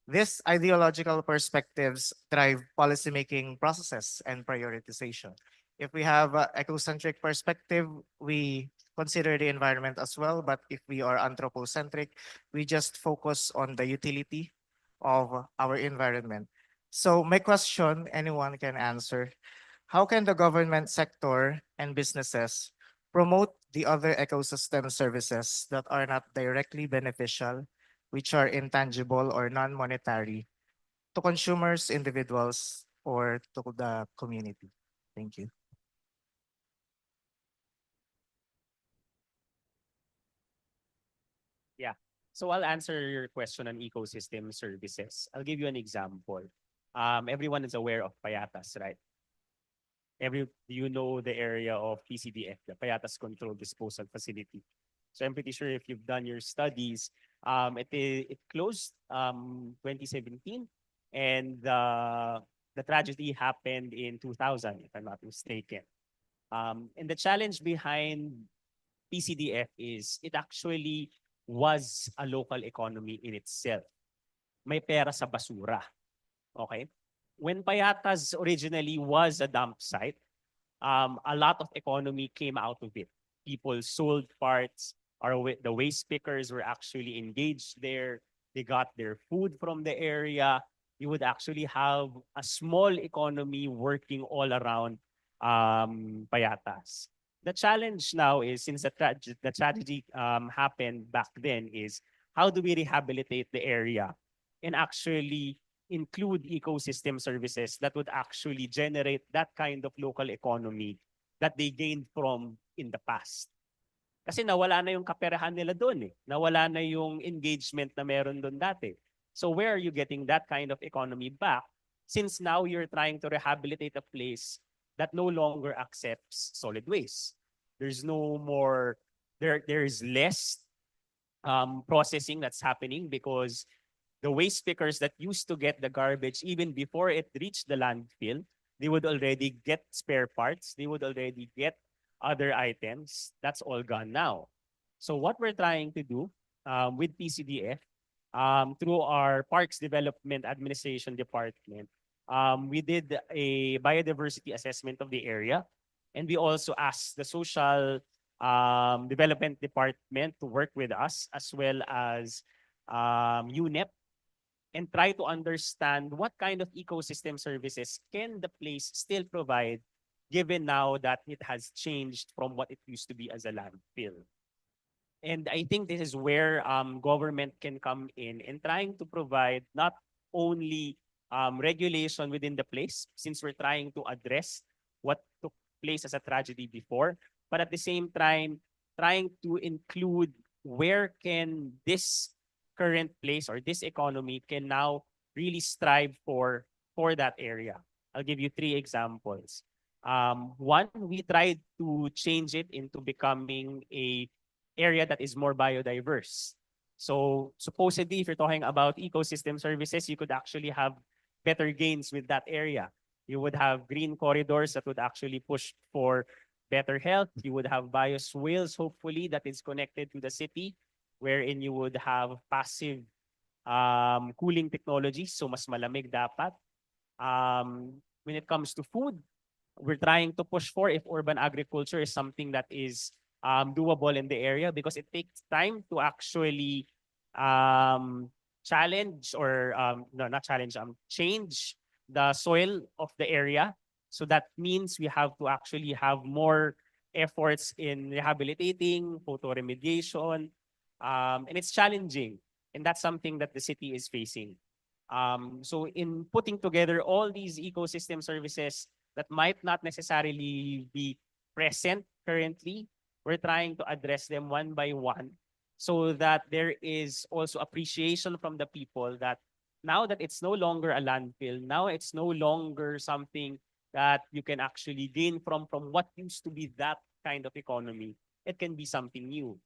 these ideological perspectives drive policymaking processes and prioritization. If we have an ecocentric perspective, we consider the environment as well. But if we are anthropocentric, we just focus on the utility of our environment. So my question, anyone can answer. How can the government sector and businesses promote the other ecosystem services that are not directly beneficial, which are intangible or non-monetary, to consumers, individuals, or to the community? Thank you. Yeah. So I'll answer your question on ecosystem services. I'll give you an example. Everyone is aware of Payatas, right? You know the area of PCDF, the Payatas Control Disposal Facility. So I'm pretty sure if you've done your studies, it closed 2017, and the tragedy happened in 2000, if I'm not mistaken. And the challenge behind PCDF is it actually was a local economy in itself. May pera sa basura. Okay? When Payatas originally was a dump site, a lot of economy came out of it. People sold parts, the waste pickers were actually engaged there. They got their food from the area. You would actually have a small economy working all around Payatas. The challenge now is, since the tragedy happened back then, is how do we rehabilitate the area and actually include ecosystem services that would actually generate that kind of local economy that they gained from in the past. Kasi nawala na yung kaperahan nila doon eh. Nawala na yung engagement na meron doon dati. So where are you getting that kind of economy back, since now you're trying to rehabilitate a place that no longer accepts solid waste? There's no more, there is less processing that's happening because the waste pickers that used to get the garbage even before it reached the landfill, they would already get spare parts, they would already get other items. That's all gone now. So what we're trying to do with PCDF, through our Parks Development Administration Department, we did a biodiversity assessment of the area, and we also asked the Social Development Department to work with us, as well as UNEP, and try to understand what kind of ecosystem services can the place still provide, given now that it has changed from what it used to be as a landfill. And I think this is where government can come in trying to provide not only regulation within the place, since we're trying to address what took place as a tragedy before, but at the same time, trying to include where can this current place or this economy can now really strive for that area. I'll give you 3 examples. One, we tried to change it into becoming a area that is more biodiverse. So supposedly, if you're talking about ecosystem services, you could actually have better gains with that area. You would have green corridors that would actually push for better health. You would have bioswales, hopefully, that is connected to the city, wherein you would have passive cooling technology, so mas malamig dapat. When it comes to food, we're trying to push for if urban agriculture is something that is doable in the area, because it takes time to actually challenge or no, not challenge, change the soil of the area. So that means we have to actually have more efforts in rehabilitating, photo remediation, and it's challenging. And that's something that the city is facing. So in putting together all these ecosystem services that might not necessarily be present currently, we're trying to address them one by one so that there is also appreciation from the people that now that it's no longer a landfill, now it's no longer something that you can actually gain from what used to be that kind of economy. It can be something new.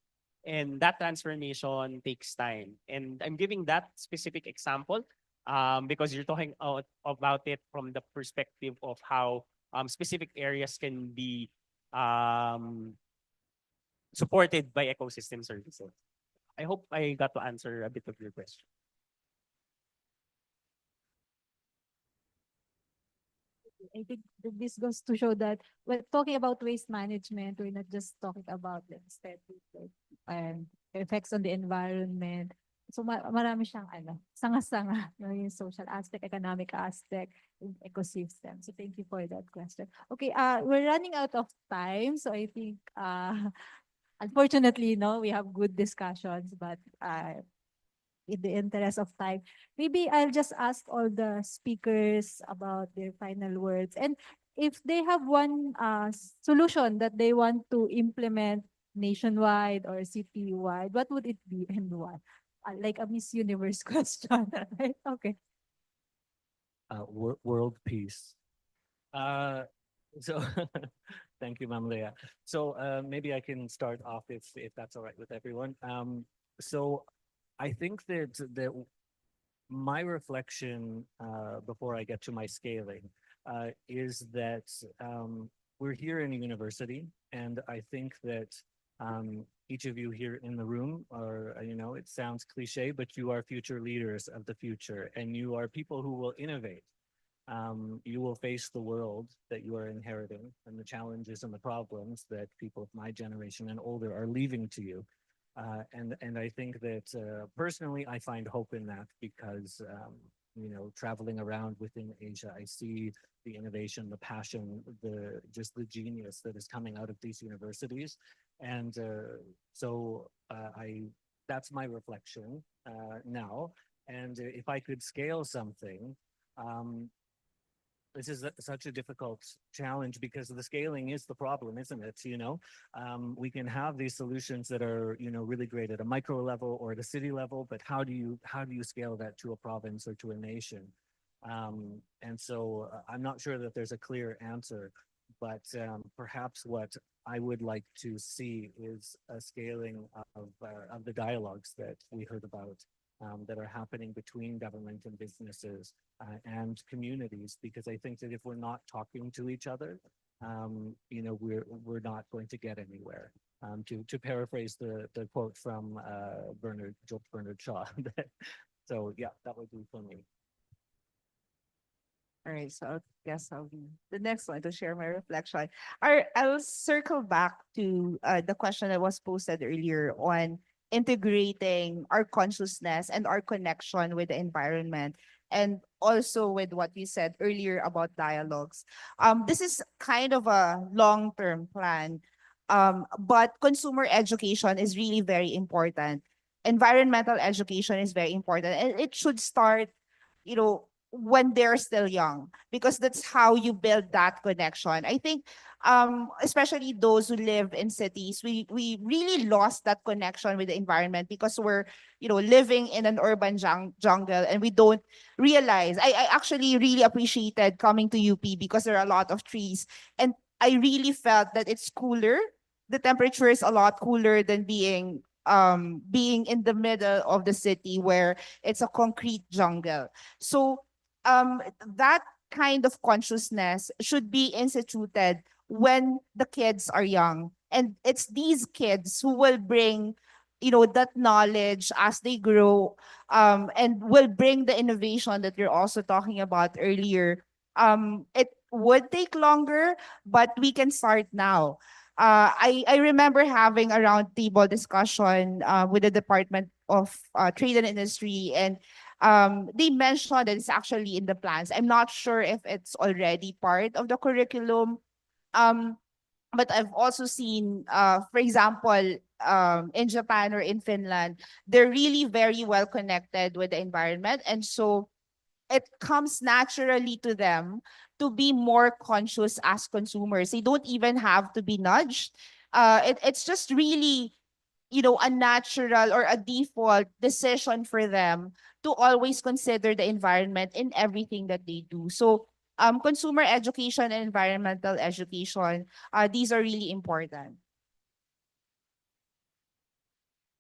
And that transformation takes time. And I'm giving that specific example because you're talking about it from the perspective of how specific areas can be supported by ecosystem services. I hope I got to answer a bit of your question. I think that this goes to show that when talking about waste management, we're not just talking about like aesthetic, like, and effects on the environment. So marami siyang ano, sanga-sanga, no, yung social aspect, economic aspect, yung ecosystem. So thank you for that question. Okay, we're running out of time, so I think unfortunately, no, we have good discussions, but in the interest of time, maybe I'll just ask all the speakers about their final words. And if they have one solution that they want to implement nationwide or citywide, what would it be and why? Like a Miss Universe question, right? Okay. World peace. So thank you, Ma'am Leah. So maybe I can start off if that's all right with everyone. So I think that my reflection before I get to my scaling is that we're here in a university, and I think that each of you here in the room are, it sounds cliche, but you are future leaders of the future, and you are people who will innovate. You will face the world that you are inheriting and the challenges and the problems that people of my generation and older are leaving to you. And I think that personally, I find hope in that because, traveling around within Asia, I see the innovation, the passion, just the genius that is coming out of these universities. And so that's my reflection now. And if I could scale something, this is such a difficult challenge because the scaling is the problem, isn't it? We can have these solutions that are, really great at a micro level or at a city level, but how do you scale that to a province or to a nation? And so I'm not sure that there's a clear answer, but perhaps what I would like to see is a scaling of the dialogues that we heard about that are happening between government and businesses and communities, because I think that if we're not talking to each other, we're not going to get anywhere. To paraphrase the quote from George Bernard Shaw. So yeah, that would be for me. All right, so I guess I'll be the next one to share my reflection. I'll circle back to the question that was posted earlier on integrating our consciousness and our connection with the environment, and also with what you said earlier about dialogues. This is kind of a long-term plan, but consumer education is really very important. Environmental education is very important, and it should start, when they're still young, because that's how you build that connection. I think, especially those who live in cities, we really lost that connection with the environment because we're, living in an urban jungle, and we don't realize. I actually really appreciated coming to UP because there are a lot of trees, and I really felt that it's cooler. The temperature is a lot cooler than being in the middle of the city where it's a concrete jungle. So that kind of consciousness should be instituted when the kids are young. And it's these kids who will bring, that knowledge as they grow, and will bring the innovation that you're also talking about earlier. It would take longer, but we can start now. I remember having a roundtable discussion with the Department of Trade and Industry, and they mentioned that it's actually in the plans. I'm not sure if it's already part of the curriculum. Um, but I've also seen, for example, in Japan or in Finland, they're really very well connected with the environment. And so it comes naturally to them to be more conscious as consumers. They don't even have to be nudged. It's just really, a natural or a default decision for them to always consider the environment in everything that they do. So consumer education and environmental education, these are really important.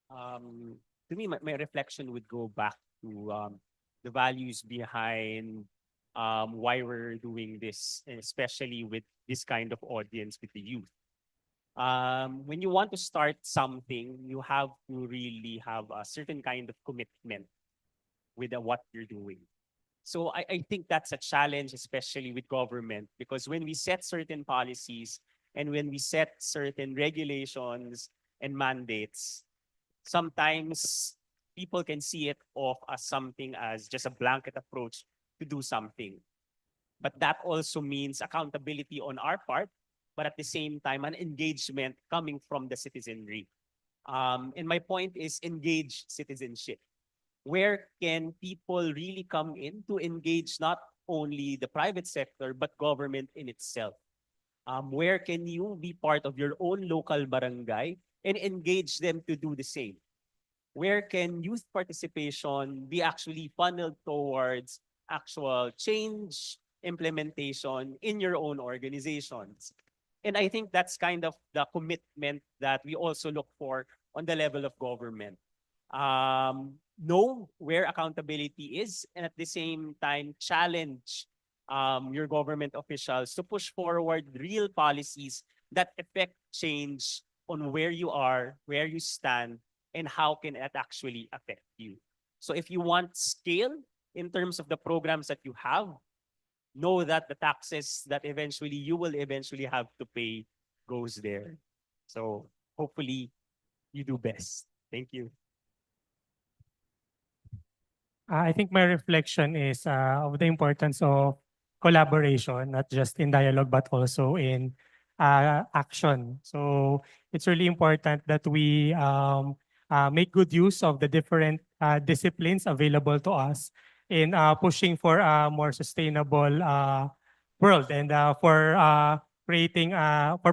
To me, my reflection would go back to the values behind why we're doing this, especially with this kind of audience with the youth. When you want to start something, you have to really have a certain kind of commitment with what you're doing. So I think that's a challenge, especially with government, because when we set certain policies and when we set certain regulations and mandates, sometimes people can see it off as something as just a blanket approach to do something. But that also means accountability on our part, but at the same time, an engagement coming from the citizenry. And my point is engage citizenship. Where can people really come in to engage not only the private sector, but government in itself? Where can you be part of your own local barangay and engage them to do the same? Where can youth participation be actually funneled towards actual change implementation in your own organizations? And I think that's kind of the commitment that we also look for on the level of government. Know where accountability is, and at the same time challenge your government officials to push forward real policies that affect change on where you are, where you stand, and how can it actually affect you. So if you want scale in terms of the programs that you have, know that the taxes that eventually you will eventually have to pay goes there. So hopefully you do best. Thank you. I think my reflection is of the importance of collaboration, not just in dialogue, but also in action. So it's really important that we make good use of the different disciplines available to us in pushing for a more sustainable world and for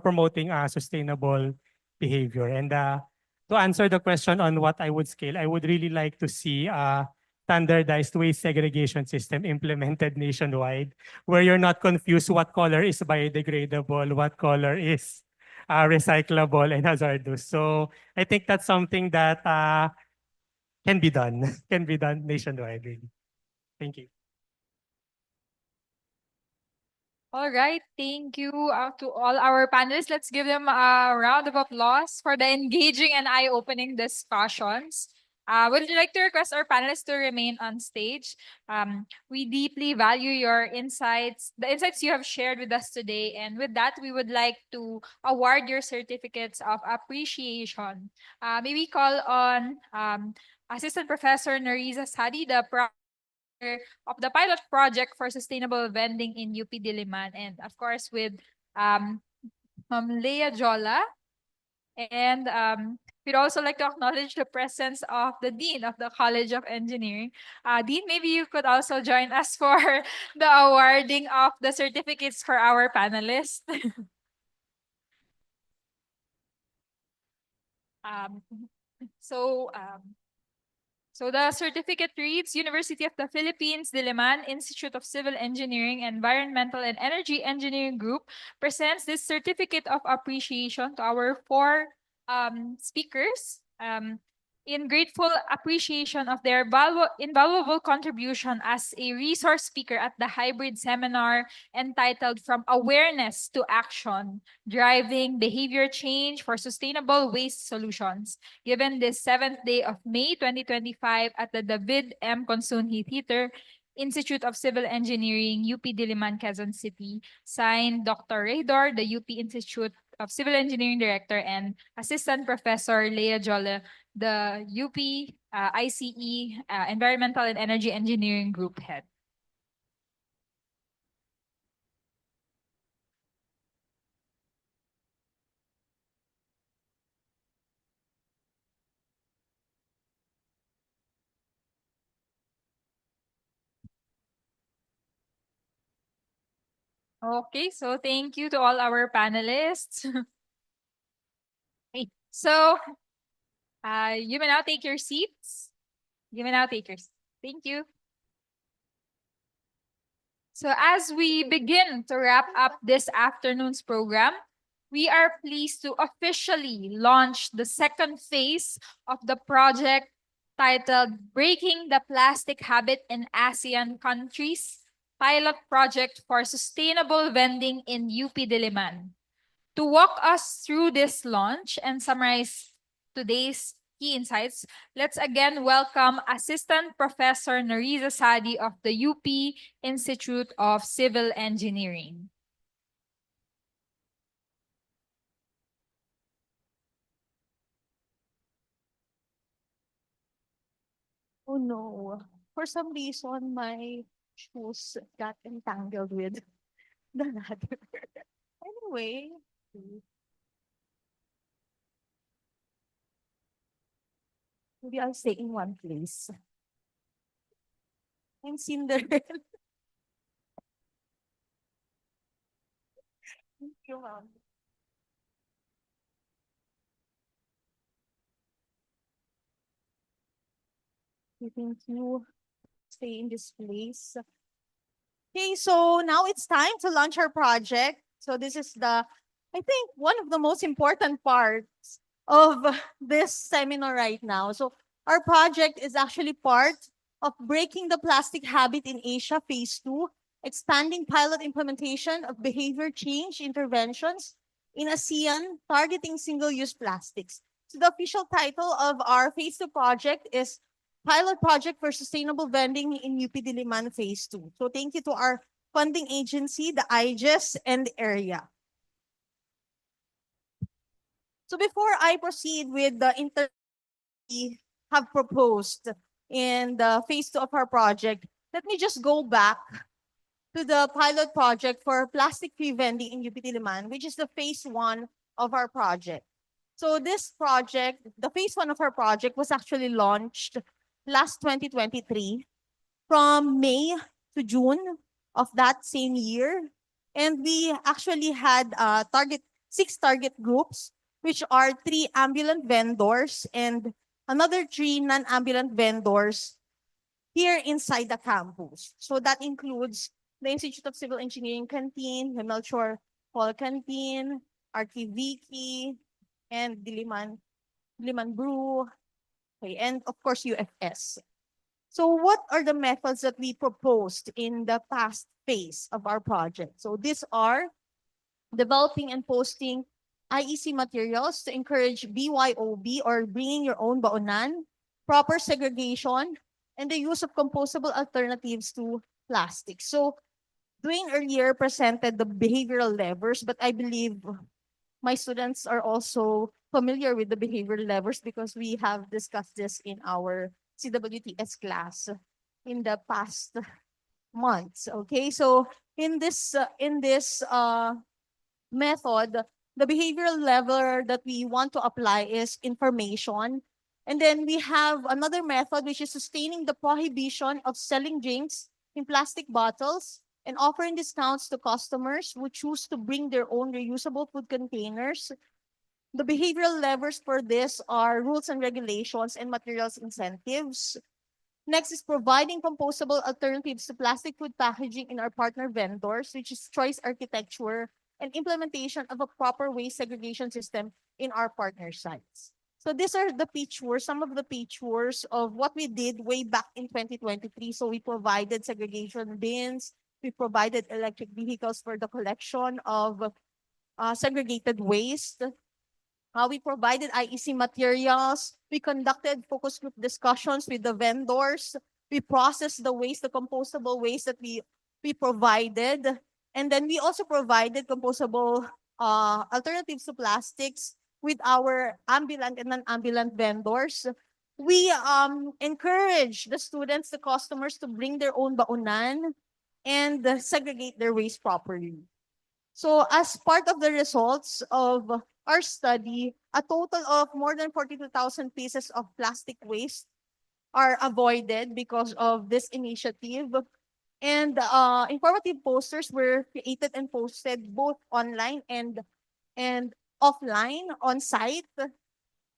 promoting sustainable behavior. And to answer the question on what I would scale, I would really like to see standardized waste segregation system implemented nationwide, where you're not confused what color is biodegradable, what color is recyclable and hazardous. So I think that's something that can be done, can be done nationwide. Really. Thank you. All right, thank you to all our panelists. Let's give them a round of applause for the engaging and eye-opening discussions. Would you like to request our panelists to remain on stage? We deeply value your insights, the insights you have shared with us today. And with that, we would like to award your certificates of appreciation. May we call on Assistant Professor Nariza Sadi, the of the pilot project for sustainable vending in UP Diliman, and of course with Leah Jola. And we'd also like to acknowledge the presence of the Dean of the College of Engineering. Dean, maybe you could also join us for the awarding of the certificates for our panelists. um, so, um, So the certificate reads, University of the Philippines, Diliman Institute of Civil Engineering, Environmental and Energy Engineering Group presents this certificate of appreciation to our four speakers in grateful appreciation of their invaluable contribution as a resource speaker at the hybrid seminar entitled From Awareness to Action, Driving Behavior Change for Sustainable Waste Solutions, given this 7th day of May 2025 at the David M. Consunji Theater, Institute of Civil Engineering, UP Diliman, Quezon City, signed Dr. Raydor, the UP Institute of Civil Engineering Director, and Assistant Professor Leah Jola, the UP ICE Environmental and Energy Engineering Group Head. Okay, so thank you to all our panelists. Okay, so you may now take your seats. You may now take your seats. Thank you. So as we begin to wrap up this afternoon's program, we are pleased to officially launch the second phase of the project titled Breaking the Plastic Habit in ASEAN Countries, Pilot Project for Sustainable Vending in UP Diliman. To walk us through this launch and summarize today's key insights, let's again welcome Assistant Professor Nariza Sadi of the UP Institute of Civil Engineering. Oh no. For some reason, my shoes got entangled with the ladder. Anyway, maybe I'll stay in one place. I'm Cinderella. Thank you, ma'am. Thank you. Stay in this place. Okay, so now it's time to launch our project. So this is I think, one of the most important parts of this seminar right now. So our project is actually part of Breaking the Plastic Habit in Asia Phase II, expanding pilot implementation of behavior change interventions in ASEAN targeting single-use plastics. So the official title of our Phase 2 project is Pilot Project for Sustainable Vending in UP Diliman Phase II. So thank you to our funding agency, the IGES, and the area. So before I proceed with the we have proposed in the Phase 2 of our project, let me just go back to the pilot project for plastic-free vending in UP Diliman, which is the Phase 1 of our project. So this project, the Phase 1 of our project, was actually launched last 2023 from May to June of that same year. And we actually had 6 target groups, which are 3 ambulant vendors and another 3 non-ambulant vendors here inside the campus. So that includes the Institute of Civil Engineering Canteen, the Melchor Hall Canteen, RTVK, and Diliman Brew, okay, and of course UFS. So what are the methods that we proposed in the past phase of our project? So these are developing and posting IEC materials to encourage BYOB, or bringing your own baonan, proper segregation, and the use of compostable alternatives to plastic. So Dwayne earlier presented the behavioral levers, but I believe my students are also familiar with the behavioral levers because we have discussed this in our CWTS class in the past months. Okay, so in this method, the behavioral lever that we want to apply is information. And then we have another method, which is sustaining the prohibition of selling drinks in plastic bottles and offering discounts to customers who choose to bring their own reusable food containers. The behavioral levers for this are rules and regulations and materials incentives. Next is providing compostable alternatives to plastic food packaging in our partner vendors, which is choice architecture and implementation of a proper waste segregation system in our partner sites. So these are the pictures, some of the pictures of what we did way back in 2023. So we provided segregation bins, we provided electric vehicles for the collection of segregated waste. We provided IEC materials. We conducted focus group discussions with the vendors. We processed the waste, the compostable waste that we provided. And then we also provided compostable alternatives to plastics with our ambulant and non-ambulant vendors. We encourage the students, the customers to bring their own baunan and segregate their waste properly. So as part of the results of our study, a total of more than 42,000 pieces of plastic waste are avoided because of this initiative. And informative posters were created and posted both online and offline on site.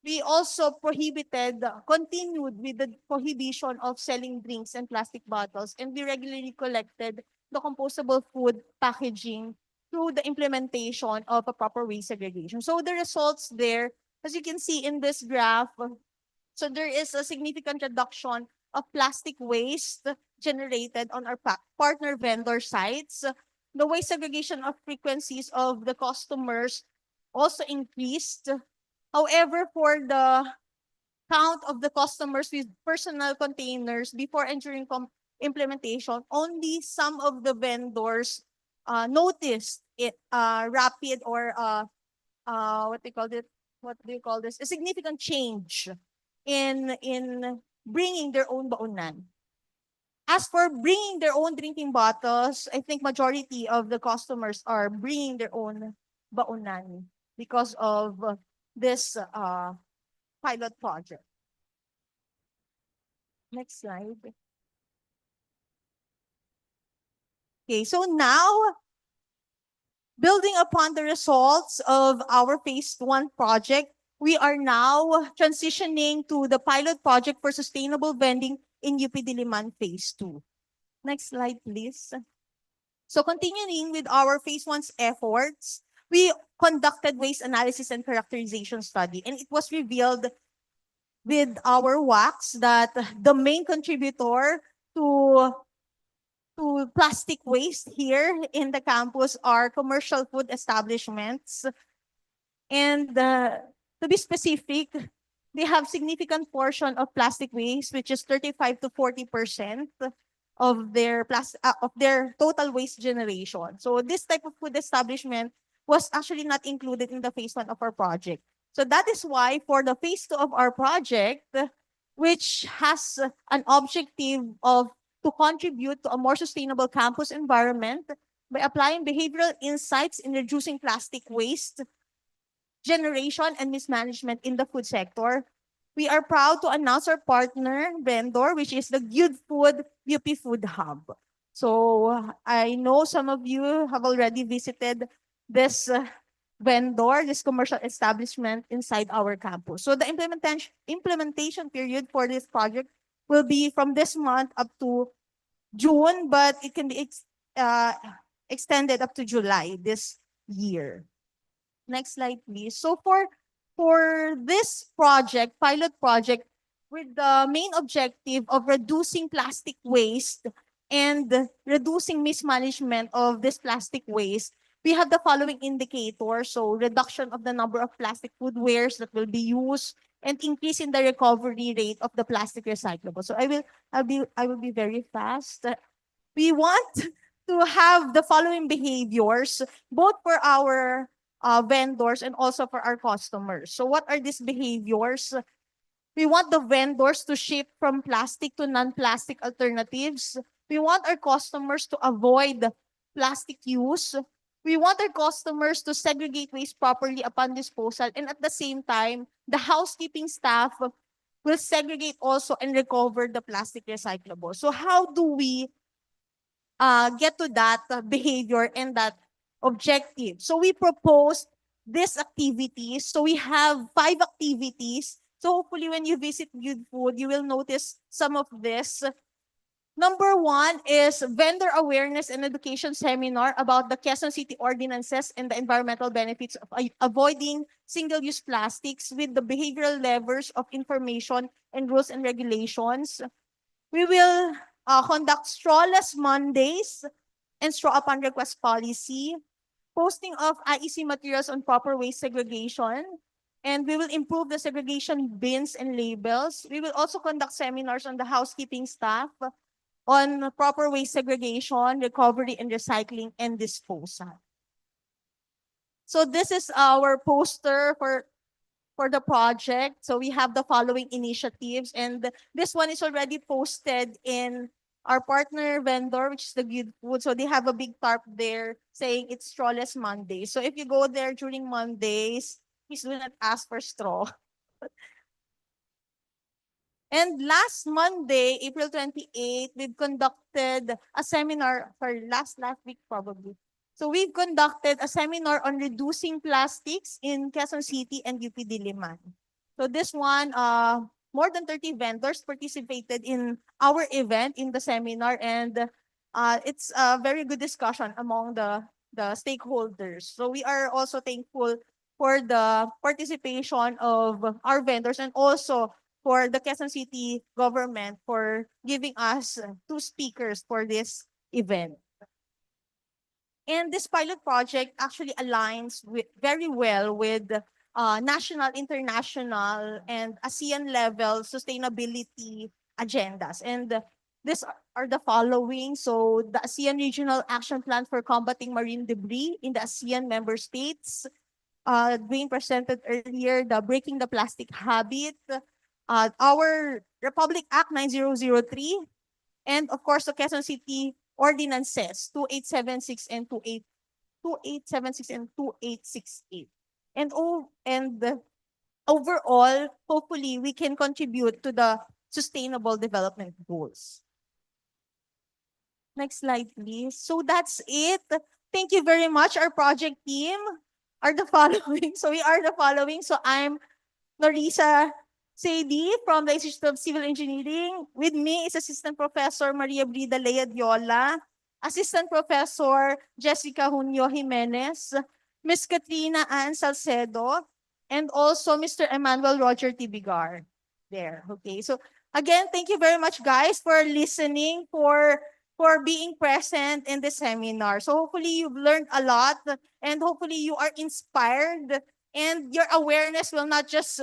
We also continued with the prohibition of selling drinks and plastic bottles, and we regularly collected the compostable food packaging through the implementation of a proper waste segregation. So the results there, as you can see in this graph, so there is a significant reduction of plastic waste generated on our partner vendor sites. The waste segregation of frequencies of the customers also increased. However, for the count of the customers with personal containers before entering implementation, only some of the vendors noticed it rapid or what do you call this? A significant change in bringing their own baunan. As for bringing their own drinking bottles, I think majority of the customers are bringing their own baunan because of this pilot project. Next slide. Okay, so now, building upon the results of our phase 1 project, we are now transitioning to the pilot project for sustainable vending in UP Diliman Phase II. Next slide, please. So continuing with our phase 1's efforts, we conducted waste analysis and characterization study, and it was revealed with our WACs that the main contributor to plastic waste here in the campus are commercial food establishments. And to be specific, they have significant portion of plastic waste, which is 35 to 40% of their total waste generation. So this type of food establishment was actually not included in the phase 1 of our project. So that is why for the phase 2 of our project, which has an objective of to contribute to a more sustainable campus environment by applying behavioral insights in reducing plastic waste generation and mismanagement in the food sector, we are proud to announce our partner vendor, which is the Good Food UP Food Hub. So I know some of you have already visited this vendor, this commercial establishment inside our campus. So the implementation period for this project will be from this month up to June, but it can be extended up to July this year. Next slide, please. So for this project, pilot project, with the main objective of reducing plastic waste and reducing mismanagement of this plastic waste, we have the following indicators. So reduction of the number of plastic foodwares that will be used and increase in the recovery rate of the plastic recyclable. So I will be very fast. We want to have the following behaviors, both for our vendors and also for our customers. So what are these behaviors? We want the vendors to shift from plastic to non-plastic alternatives. We want our customers to avoid plastic use. We want our customers to segregate waste properly upon disposal. And at the same time, the housekeeping staff will segregate also and recover the plastic recyclable. So how do we get to that behavior and that objective? So we proposed these activities. So we have 5 activities. So hopefully when you visit Good Food, you will notice some of this. Number 1 is vendor awareness and education seminar about the Quezon City ordinances and the environmental benefits of avoiding single-use plastics with the behavioral levers of information and rules and regulations. We will conduct strawless Mondays and straw upon request policy, posting of IEC materials on proper waste segregation, and we will improve the segregation bins and labels. We will also conduct seminars on the housekeeping staff on proper waste segregation, recovery and recycling, and disposal. So this is our poster for for the project. So we have the following initiatives, and this one is already posted in our partner vendor, which is the Good Food. So they have a big tarp there saying it's Strawless Monday. So if you go there during Mondays, please do not ask for straw. And last Monday, April 28th, we've conducted a seminar, sorry, last week probably. So we've conducted a seminar on reducing plastics in Quezon City and UP Diliman. So this one, more than 30 vendors participated in our event in the seminar, and it's a very good discussion among the stakeholders. So we are also thankful for the participation of our vendors and also for the Quezon City government for giving us two speakers for this event. And this pilot project actually aligns very well with national, international, and ASEAN level sustainability agendas. And these are the following. So the ASEAN Regional Action Plan for Combating Marine Debris in the ASEAN member states, being presented earlier, the Breaking the Plastic Habit, our Republic Act 9003, and of course the Quezon City Ordinances 2876 and 2876 and 2868. And overall, hopefully we can contribute to the Sustainable Development Goals. Next slide, please. So that's it. Thank you very much. Our project team are the following. So we are the following. So I'm Norisa Sadie from the Institute of Civil Engineering. With me is Assistant Professor Maria Brida Leadiola, Assistant Professor Jessica Junio Jimenez, Ms. Katrina Ann Salcedo, and also Mr. Emmanuel Roger Tibigar. There, okay. So again, thank you very much, guys, for listening, for being present in the seminar. So hopefully you've learned a lot, and hopefully you are inspired, and your awareness will not just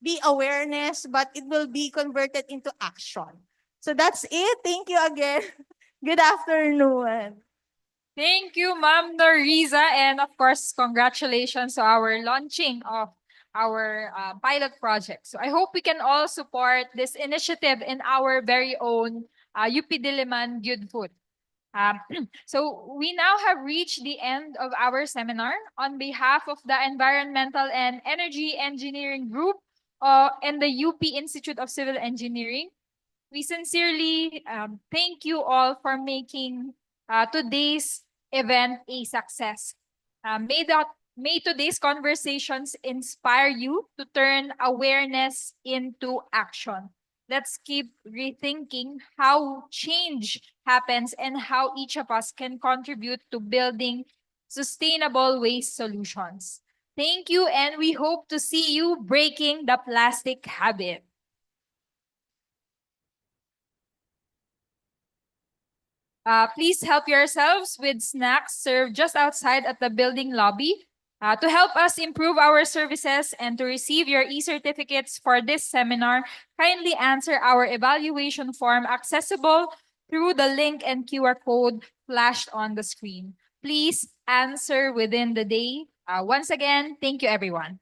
be awareness, but it will be converted into action. So that's it. Thank you again. Good afternoon. Thank you, Ma'am Norisa. And of course, congratulations to our launching of our pilot project. So I hope we can all support this initiative in our very own UP Diliman Good Food. So we now have reached the end of our seminar. On behalf of the Environmental and Energy Engineering Group and the UP Institute of Civil Engineering, we sincerely thank you all for making today's event a success. May today's conversations inspire you to turn awareness into action. Let's keep rethinking how change happens and how each of us can contribute to building sustainable waste solutions. Thank you, and we hope to see you breaking the plastic habit. Please help yourselves with snacks served just outside at the building lobby. To help us improve our services and to receive your e-certificates for this seminar, kindly answer our evaluation form accessible through the link and QR code flashed on the screen. Please answer within the day. Once again, thank you, everyone.